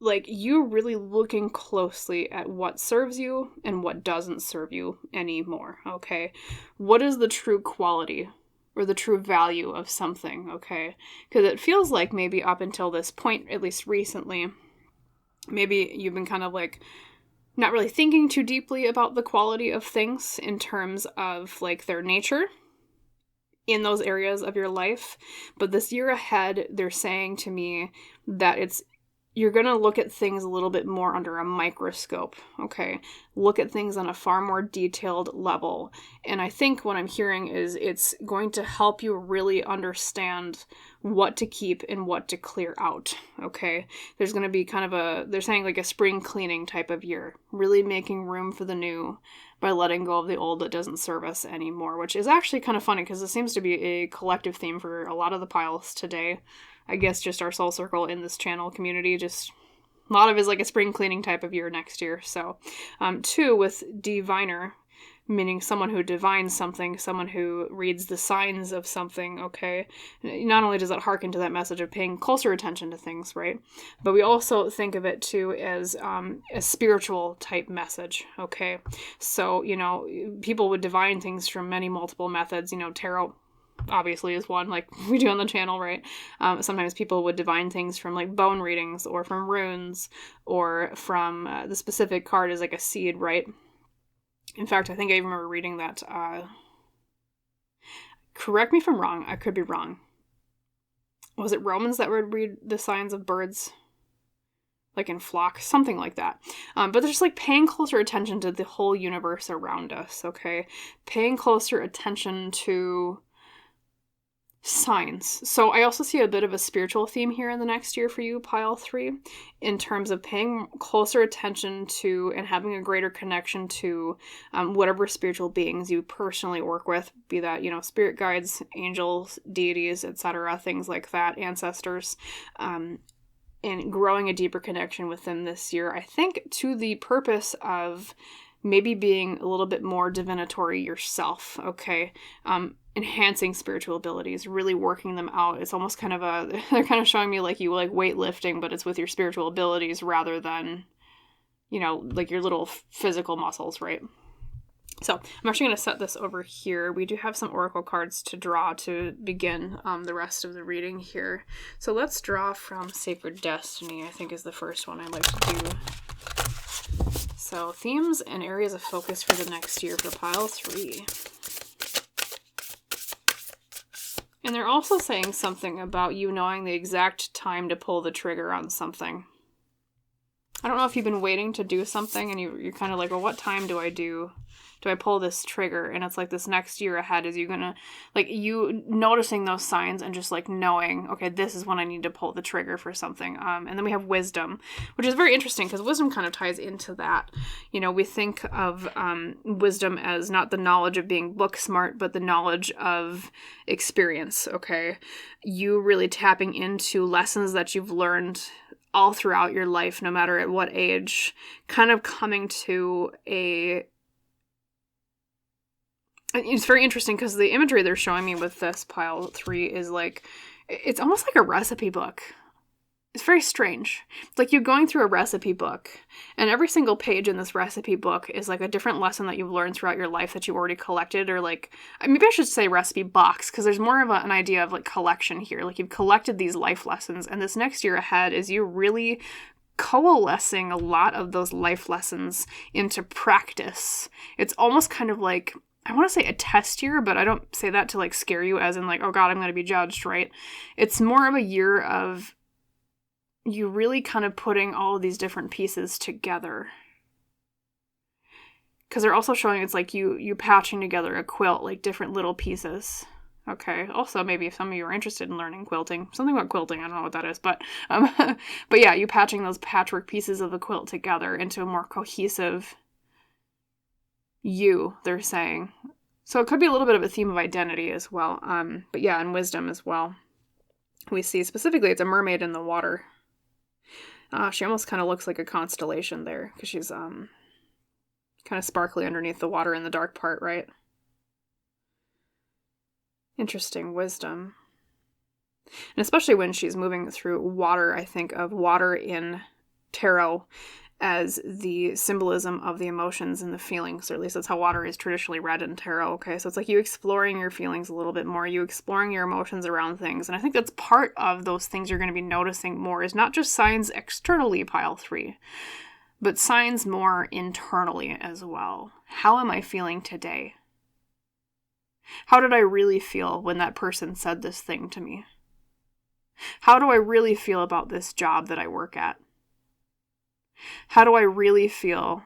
A: you really looking closely at what serves you and what doesn't serve you anymore, okay? What is the true quality or the true value of something, okay? Because it feels like maybe up until this point, at least recently, maybe you've been kind of not really thinking too deeply about the quality of things in terms of their nature in those areas of your life. But this year ahead, they're saying to me that you're going to look at things a little bit more under a microscope, okay? Look at things on a far more detailed level. And I think what I'm hearing is it's going to help you really understand what to keep and what to clear out, okay? There's going to be they're saying a spring cleaning type of year, really making room for the new by letting go of the old that doesn't serve us anymore, which is actually kind of funny because it seems to be a collective theme for a lot of the piles today. I guess just our soul circle in this channel community, just a lot of it is a spring cleaning type of year next year. So, 2 with diviner, meaning someone who divines something, someone who reads the signs of something, okay? Not only does that harken to that message of paying closer attention to things, right? But we also think of it too as a spiritual type message, okay? So, people would divine things from many multiple methods, tarot obviously is one, we do on the channel, right? Sometimes people would divine things from bone readings or from runes or from the specific card as a seed, right? In fact, I think I even remember reading that, correct me if I'm wrong, I could be wrong. Was it Romans that would read the signs of birds? In flocks, something like that. But they're just paying closer attention to the whole universe around us, okay? Paying closer attention to signs. So I also see a bit of a spiritual theme here in the next year for you, Pile 3, in terms of paying closer attention to and having a greater connection to whatever spiritual beings you personally work with, be that, spirit guides, angels, deities, etc., things like that, ancestors, and growing a deeper connection with them this year. I think to the purpose of maybe being a little bit more divinatory yourself, okay? Enhancing spiritual abilities, really working them out. It's almost they're kind of showing me you weightlifting, but it's with your spiritual abilities rather than, your little physical muscles, right? So I'm actually going to set this over here. We do have some oracle cards to draw to begin the rest of the reading here. So let's draw from Sacred Destiny, I think is the first one I like to do. So themes and areas of focus for the next year for pile 3. And they're also saying something about you knowing the exact time to pull the trigger on something. I don't know if you've been waiting to do something and you're kind of like, well, what time do I pull this trigger? And it's like this next year ahead is you gonna, like, you noticing those signs and just like knowing, okay, this is when I need to pull the trigger for something. And then we have wisdom, which is very interesting because wisdom kind of ties into that. You know, we think of wisdom as not the knowledge of being book smart, but the knowledge of experience, okay? You really tapping into lessons that you've learned all throughout your life, no matter at what age, kind of coming to a... It's very interesting because the imagery they're showing me with this pile 3 is like, it's almost like a recipe book. It's very strange. It's like you're going through a recipe book, and every single page in this recipe book is like a different lesson that you've learned throughout your life that you already collected, or like, maybe I should say recipe box, because there's more of an idea of like collection here. Like you've collected these life lessons, and this next year ahead is you really coalescing a lot of those life lessons into practice. It's almost kind of like, I want to say a test year, but I don't say that to like scare you as in like, oh God, I'm going to be judged, right? It's more of a year of you really kind of putting all of these different pieces together. Because they're also showing it's like you patching together a quilt, like different little pieces. Okay. Also, maybe if some of you are interested in learning quilting, something about quilting, I don't know what that is, but yeah, you patching those patchwork pieces of the quilt together into a more cohesive you, they're saying. So it could be a little bit of a theme of identity as well. But yeah, and wisdom as well. We see specifically it's a mermaid in the water. She almost kind of looks like a constellation there because she's kind of sparkly underneath the water in the dark part, right? Interesting wisdom. And especially when she's moving through water, I think of water in tarot as the symbolism of the emotions and the feelings, or at least that's how water is traditionally read in tarot, okay? So it's like you exploring your feelings a little bit more, you exploring your emotions around things, and I think that's part of those things you're going to be noticing more, is not just signs externally, pile 3, but signs more internally as well. How am I feeling today? How did I really feel when that person said this thing to me? How do I really feel about this job that I work at? How do I really feel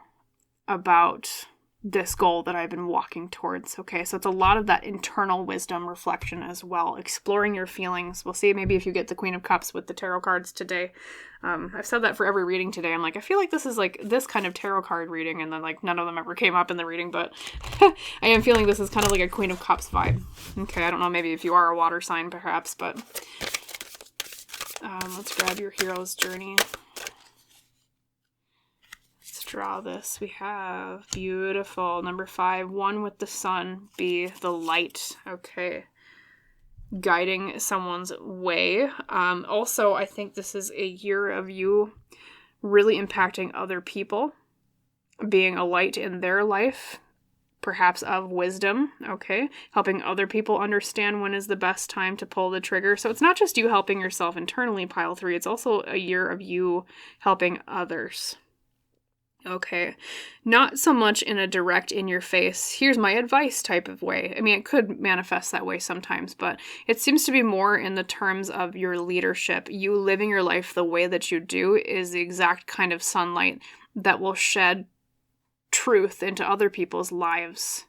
A: about this goal that I've been walking towards? Okay, so it's a lot of that internal wisdom reflection as well, exploring your feelings. We'll see maybe if you get the Queen of Cups with the tarot cards today. I've said that for every reading today. I'm like, I feel like this is like this kind of tarot card reading, and then like none of them ever came up in the reading, but I am feeling this is kind of like a Queen of Cups vibe. Okay, I don't know, maybe if you are a water sign perhaps, but let's grab your hero's journey. Draw this. We have beautiful number 5, 1 with the sun, be the light. Okay, guiding someone's way. Also, I think this is a year of you really impacting other people, being a light in their life, perhaps of wisdom. Okay, helping other people understand when is the best time to pull the trigger. So it's not just you helping yourself internally, pile 3. It's also a year of you helping others. Okay, not so much in a direct in your face, here's my advice type of way. I mean, it could manifest that way sometimes, but it seems to be more in the terms of your leadership. You living your life the way that you do is the exact kind of sunlight that will shed truth into other people's lives,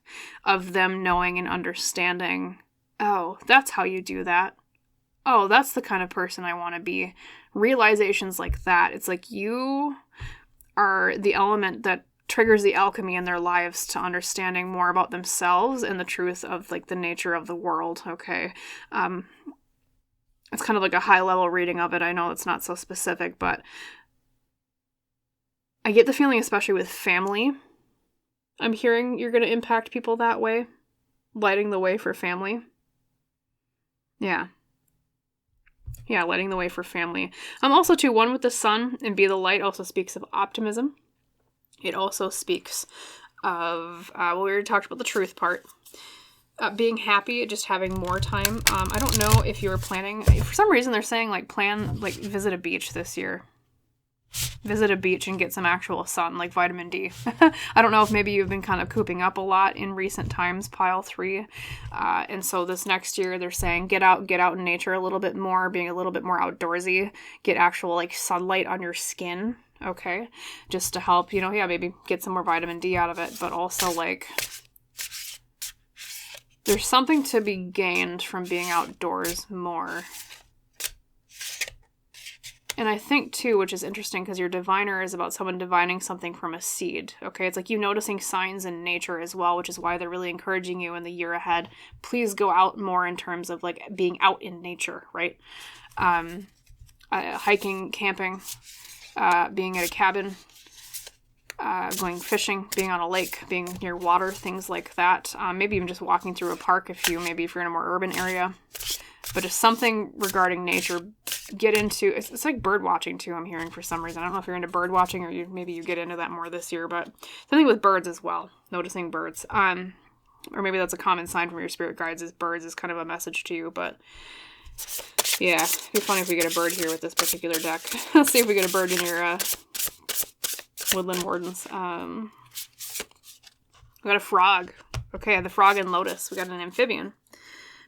A: of them knowing and understanding, oh, that's how you do that. Oh, that's the kind of person I want to be. Realizations like that. It's like you are the element that triggers the alchemy in their lives to understanding more about themselves and the truth of like the nature of the world. Okay. It's kind of like a high level reading of it. I know it's not so specific, but I get the feeling, especially with family, I'm hearing you're going to impact people that way, lighting the way for family. Yeah, lighting the way for family. Also, too, 1 with the sun and be the light also speaks of optimism. It also speaks of, we already talked about the truth part. Being happy, just having more time. I don't know if you were planning, for some reason they're saying, like, visit a beach this year. Visit a beach and get some actual sun, like vitamin D. I don't know if maybe you've been kind of cooping up a lot in recent times, pile 3. And so this next year they're saying get out in nature a little bit more, being a little bit more outdoorsy, get actual like sunlight on your skin, okay? Just to help, maybe get some more vitamin D out of it, but also like there's something to be gained from being outdoors more. And I think, too, which is interesting, because your diviner is about someone divining something from a seed, okay? It's like you noticing signs in nature as well, which is why they're really encouraging you in the year ahead. Please go out more in terms of, like, being out in nature, right? Hiking, camping, being at a cabin, going fishing, being on a lake, being near water, things like that. Maybe even just walking through a park if you're in a more urban area. But just something regarding nature, get into, it's like bird watching too, I'm hearing for some reason. I don't know if you're into bird watching or maybe you get into that more this year, but something with birds as well, noticing birds. Or maybe that's a common sign from your spirit guides is birds is kind of a message to you, but yeah, it'd be funny if we get a bird here with this particular deck. Let's see if we get a bird in your Woodland Wardens. We got a frog. Okay, the frog and lotus. We got an amphibian.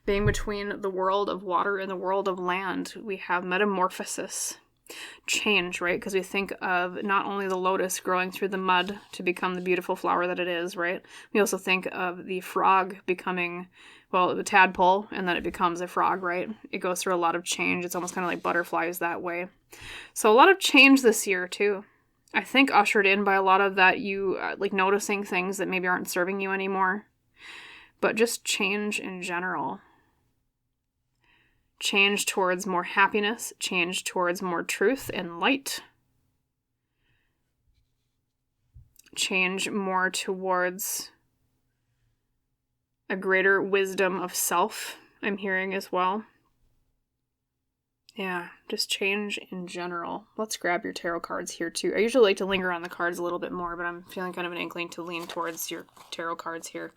A: Being between the world of water and the world of land, we have metamorphosis, change, right? Because we think of not only the lotus growing through the mud to become the beautiful flower that it is, right? We also think of the frog becoming, well, the tadpole, and then it becomes a frog, right? It goes through a lot of change. It's almost kind of like butterflies that way. So a lot of change this year, too. I think ushered in by a lot of that you, like noticing things that maybe aren't serving you anymore. But just change in general. Change towards more happiness, change towards more truth and light. Change more towards a greater wisdom of self, I'm hearing as well. Yeah, just change in general. Let's grab your tarot cards here too. I usually like to linger on the cards a little bit more, but I'm feeling kind of an inkling to lean towards your tarot cards here.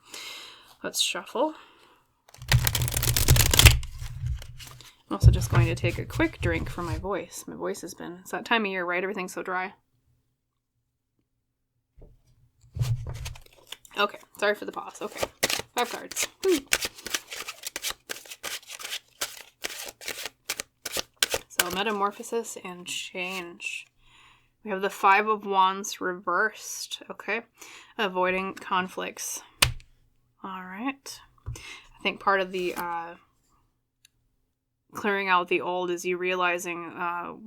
A: Let's shuffle. I'm also just going to take a quick drink for my voice. My voice has been, it's that time of year, right? Everything's so dry. Okay, sorry for the pause. Okay, 5 cards. So metamorphosis and change. We have the 5 of Wands reversed, okay? Avoiding conflicts. All right. I think part of the clearing out the old is you realizing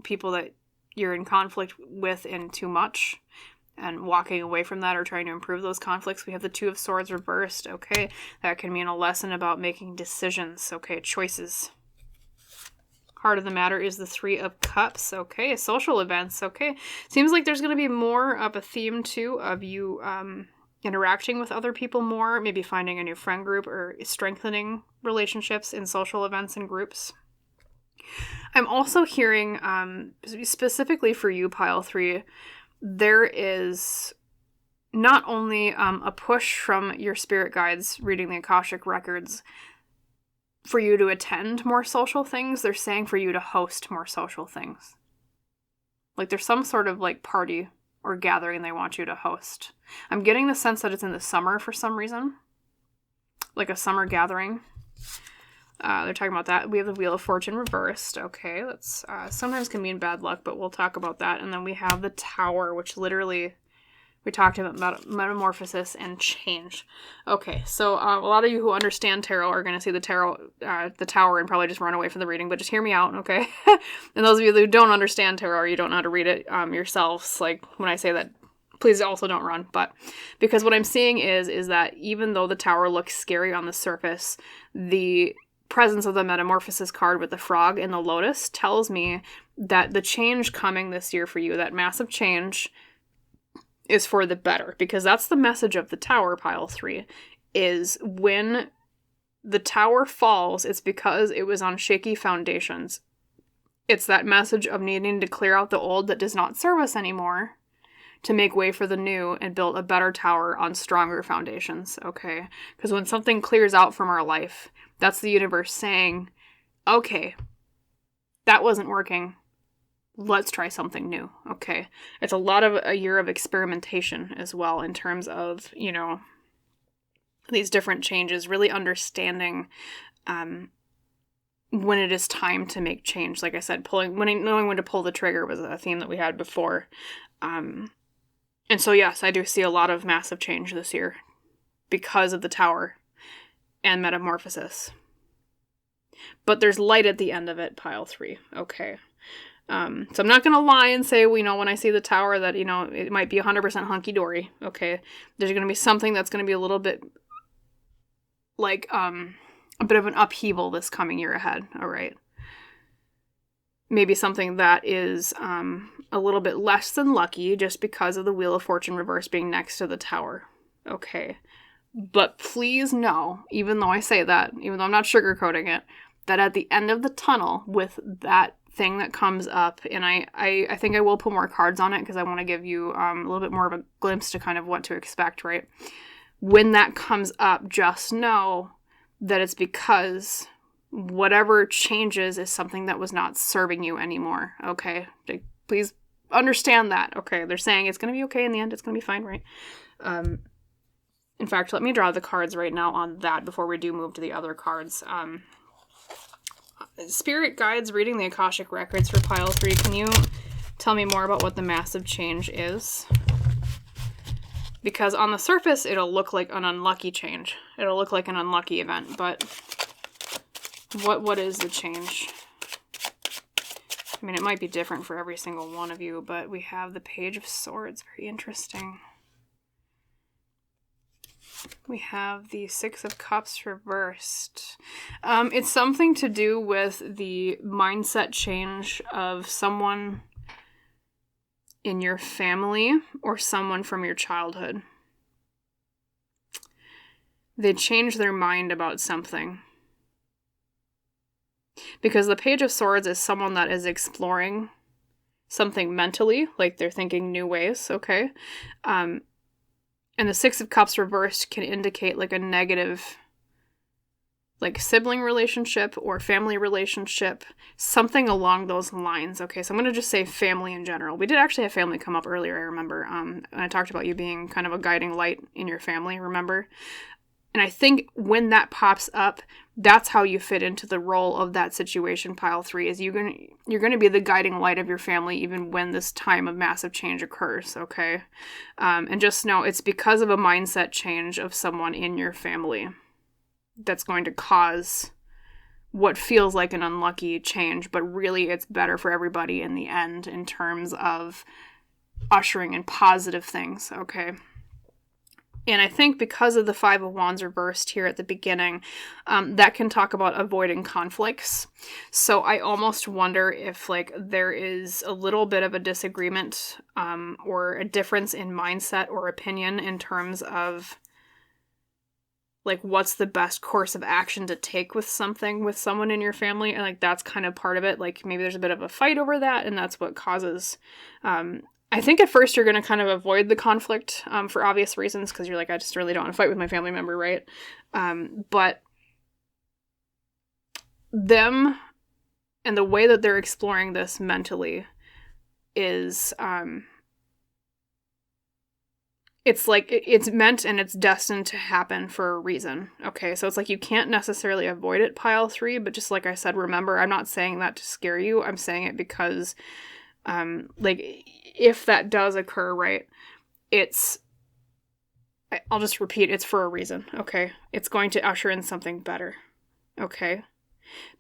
A: people that you're in conflict with and too much and walking away from that or trying to improve those conflicts. We have the 2 of Swords reversed, okay? That can mean a lesson about making decisions, okay? Choices. Heart of the matter is the 3 of Cups, okay? Social events, okay? Seems like there's going to be more of a theme, too, of you interacting with other people more, maybe finding a new friend group or strengthening relationships in social events and groups. I'm also hearing, specifically for you, Pile 3, there is not only a push from your spirit guides reading the Akashic Records for you to attend more social things, they're saying for you to host more social things. Like there's some sort of like party or gathering they want you to host. I'm getting the sense that it's in the summer for some reason. Like a summer gathering. They're talking about that. We have the Wheel of Fortune reversed. Okay, that's sometimes can mean bad luck, but we'll talk about that. And then we have the Tower, which literally we talked about metamorphosis and change. Okay, so a lot of you who understand tarot are going to see the Tower, and probably just run away from the reading. But just hear me out, okay? And those of you who don't understand tarot or you don't know how to read it yourselves, like when I say that, please also don't run. But because what I'm seeing is that even though the Tower looks scary on the surface, the presence of the metamorphosis card with the frog and the lotus tells me that the change coming this year for you, that massive change, is for the better. Because that's the message of the Tower, Pile 3, is when the Tower falls, it's because it was on shaky foundations. It's that message of needing to clear out the old that does not serve us anymore to make way for the new and build a better tower on stronger foundations, okay? Because when something clears out from our life, that's the universe saying, okay, that wasn't working. let's try something new. Okay. It's a lot of a year of experimentation as well in terms of, you know, these different changes, really understanding when it is time to make change. Like I said, knowing when to pull the trigger was a theme that we had before. And so, yes, I do see a lot of massive change this year because of the Tower and Metamorphosis. But there's light at the end of it, pile 3. Okay. So I'm not going to lie and say, you know, when I see the Tower that, you know, it might be 100% hunky-dory. Okay. There's going to be something that's going to be a little bit like, a bit of an upheaval this coming year ahead. All right. Maybe something that is, a little bit less than lucky just because of the Wheel of Fortune reverse being next to the Tower. Okay. But please know, even though I say that, even though I'm not sugarcoating it, that at the end of the tunnel with that thing that comes up, and I think I will put more cards on it because I want to give you a little bit more of a glimpse to kind of what to expect, right? When that comes up, just know that it's because whatever changes is something that was not serving you anymore, okay? Please understand that, okay? They're saying it's going to be okay in the end. It's going to be fine, right? In fact, let me draw the cards right now on that before we do move to the other cards. Spirit guides reading the Akashic Records for pile 3. Can you tell me more about what the massive change is? Because on the surface, it'll look like an unlucky change. It'll look like an unlucky event, but what is the change? I mean, it might be different for every single one of you, but we have the Page of Swords. Very interesting. We have the Six of Cups reversed. It's something to do with the mindset change of someone in your family or someone from your childhood. They change their mind about something. Because the Page of Swords is someone that is exploring something mentally, like they're thinking new ways, okay? And the Six of Cups reversed can indicate like a negative, like sibling relationship or family relationship, something along those lines. Okay, so I'm going to just say family in general. We did actually have family come up earlier, I remember. And I talked about you being kind of a guiding light in your family, remember? And I think when that pops up, that's how you fit into the role of that situation, pile 3, is you're going to be the guiding light of your family even when this time of massive change occurs, okay? And just know it's because of a mindset change of someone in your family that's going to cause what feels like an unlucky change, but really it's better for everybody in the end in terms of ushering in positive things, okay? And I think because of the Five of Wands reversed here at the beginning, that can talk about avoiding conflicts. So I almost wonder if like there is a little bit of a disagreement or a difference in mindset or opinion in terms of like what's the best course of action to take with someone in your family. And like that's kind of part of it. Like maybe there's a bit of a fight over that and that's what causes I think at first you're going to kind of avoid the conflict for obvious reasons because you're like, I just really don't want to fight with my family member, right? But them and the way that they're exploring this mentally is, it's like, it's meant and it's destined to happen for a reason, okay? So it's like you can't necessarily avoid it, pile 3, but just like I said, remember, I'm not saying that to scare you. I'm saying it because, like, if that does occur, right, I'll just repeat, it's for a reason, okay? It's going to usher in something better, okay?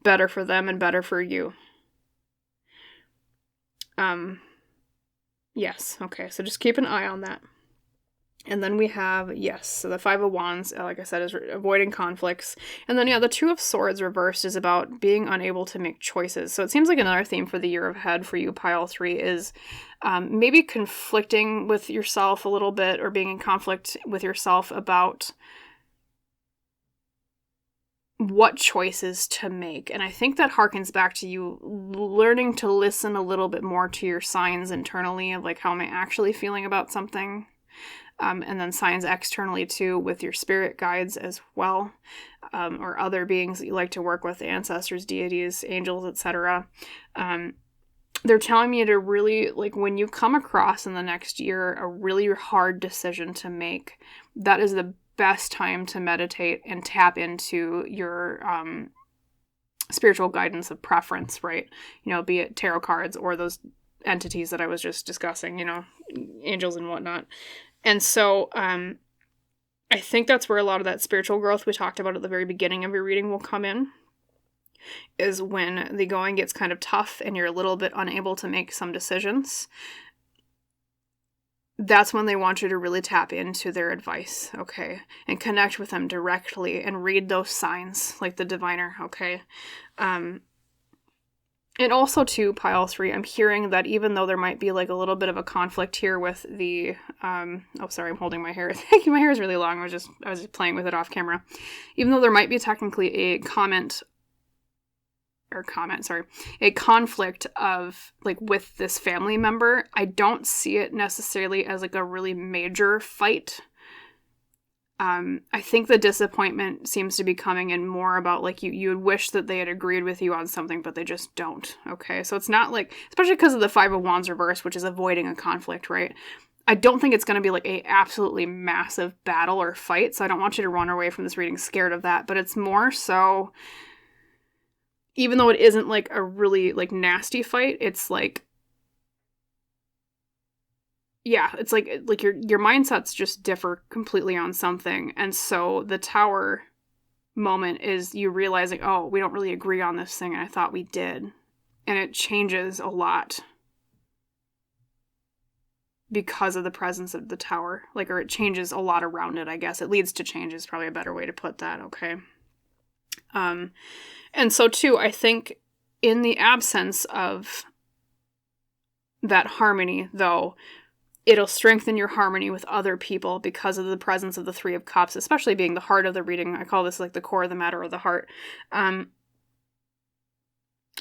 A: Better for them and better for you. Yes, okay, so just keep an eye on that. And then we have, yes, so the Five of Wands, like I said, is avoiding conflicts. And then, yeah, the Two of Swords reversed is about being unable to make choices. So it seems like another theme for the year ahead for you, pile 3, is maybe conflicting with yourself a little bit or being in conflict with yourself about what choices to make. And I think that harkens back to you learning to listen a little bit more to your signs internally of like, how am I actually feeling about something? And then signs externally too with your spirit guides as well, or other beings that you like to work with, ancestors, deities, angels, etc. they're telling me to really, like, when you come across in the next year a really hard decision to make, that is the best time to meditate and tap into your spiritual guidance of preference, right? You know, be it tarot cards or those entities that I was just discussing, you know, angels and whatnot. And so I think that's where a lot of that spiritual growth we talked about at the very beginning of your reading will come in, is when the going gets kind of tough and you're a little bit unable to make some decisions. That's when they want you to really tap into their advice, okay? And connect with them directly and read those signs, like the diviner, okay? And also, too, pile 3, I'm hearing that even though there might be, like, a little bit of a conflict here with the, oh, sorry, I'm holding my hair. Thank you, my hair is really long. I was just playing with it off camera. Even though there might be technically a conflict of, like, with this family member, I don't see it necessarily as, like, a really major fight. I think the disappointment seems to be coming in more about, like, you would wish that they had agreed with you on something, but they just don't, okay? So it's not, like, especially because of the Five of Wands reverse, which is avoiding a conflict, right? I don't think it's going to be, like, a absolutely massive battle or fight, so I don't want you to run away from this reading scared of that, but it's more so, even though it isn't, like, a really, like, nasty fight, it's, like, yeah, it's like your mindsets just differ completely on something. And so the tower moment is you realizing, oh, we don't really agree on this thing, and I thought we did. And it changes a lot because of the presence of the tower. Like, or it changes a lot around it, I guess. It leads to change is probably a better way to put that, okay? And so, too, I think in the absence of that harmony, though, it'll strengthen your harmony with other people because of the presence of the Three of Cups, especially being the heart of the reading. I call this, like, the core of the matter of the heart.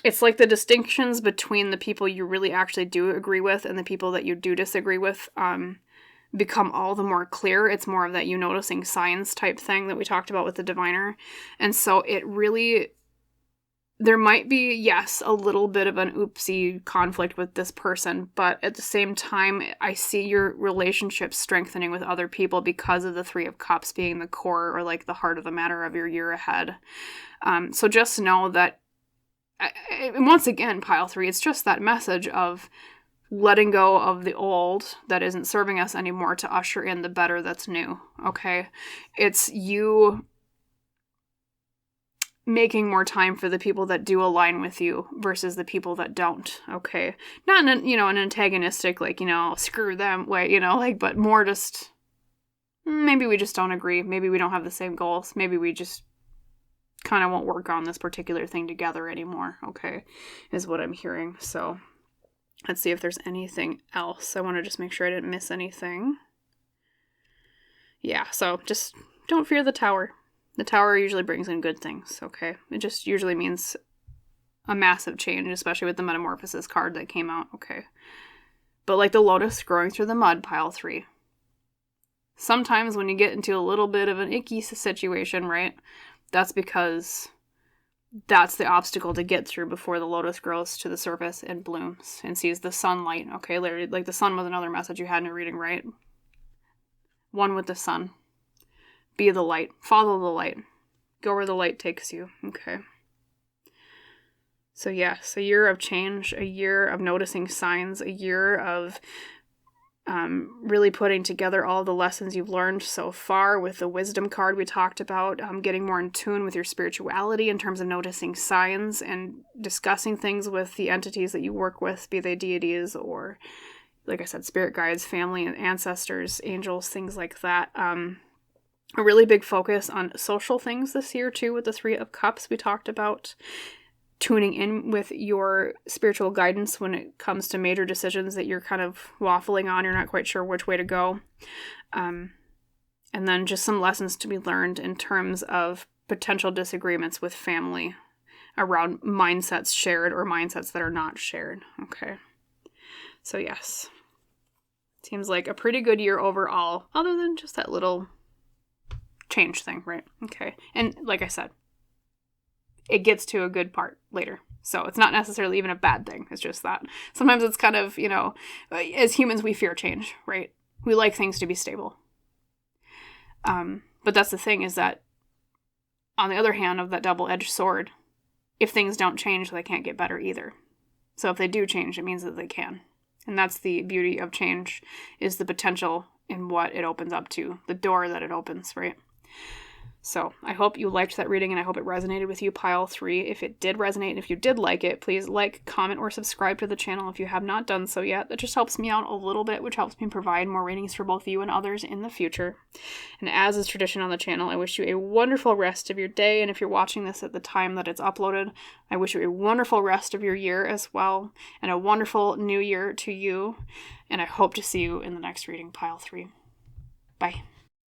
A: It's like the distinctions between the people you really actually do agree with and the people that you do disagree with become all the more clear. It's more of that you noticing signs type thing that we talked about with the diviner. And so it really... There might be, yes, a little bit of an oopsie conflict with this person, but at the same time, I see your relationship strengthening with other people because of the Three of Cups being the core or, like, the heart of the matter of your year ahead. So just know that, and once again, pile 3, it's just that message of letting go of the old that isn't serving us anymore to usher in the better that's new, okay? It's you making more time for the people that do align with you versus the people that don't, okay? Not in an antagonistic, like, screw them way, like, but more just, maybe we just don't agree. Maybe we don't have the same goals. Maybe we just kind of won't work on this particular thing together anymore, okay? Is what I'm hearing. So let's see if there's anything else. I want to just make sure I didn't miss anything. Yeah, so just don't fear the tower. The tower usually brings in good things, okay? It just usually means a massive change, especially with the Metamorphosis card that came out, okay? But like the lotus growing through the mud, pile 3. Sometimes when you get into a little bit of an icky situation, right? That's because that's the obstacle to get through before the lotus grows to the surface and blooms and sees the sunlight, okay? Like the sun was another message you had in your reading, right? One with the sun. Be the light. Follow the light. Go where the light takes you. Okay. So yes, a year of change, a year of noticing signs, a year of really putting together all the lessons you've learned so far with the wisdom card we talked about, getting more in tune with your spirituality in terms of noticing signs and discussing things with the entities that you work with, be they deities or, like I said, spirit guides, family and ancestors, angels, things like that. A really big focus on social things this year, too, with the Three of Cups we talked about. Tuning in with your spiritual guidance when it comes to major decisions that you're kind of waffling on. You're not quite sure which way to go. And then just some lessons to be learned in terms of potential disagreements with family around mindsets shared or mindsets that are not shared. Okay. So, yes. Seems like a pretty good year overall, other than just that little change thing, right? Okay. And like I said, it gets to a good part later. So it's not necessarily even a bad thing. It's just that sometimes it's kind of, as humans, we fear change, right? We like things to be stable. But that's the thing, is that on the other hand of that double-edged sword, if things don't change, they can't get better either. So if they do change, it means that they can. And that's the beauty of change, is the potential in what it opens up to, the door that it opens, right? So I hope you liked that reading, and I hope it resonated with you, pile 3. If it did resonate, and if you did like it, please like, comment, or subscribe to the channel if you have not done so yet. That just helps me out a little bit, which helps me provide more readings for both you and others in the future. And as is tradition on the channel, I wish you a wonderful rest of your day, and if you're watching this at the time that it's uploaded, I wish you a wonderful rest of your year as well, and a wonderful new year to you, and I hope to see you in the next reading, pile 3. Bye.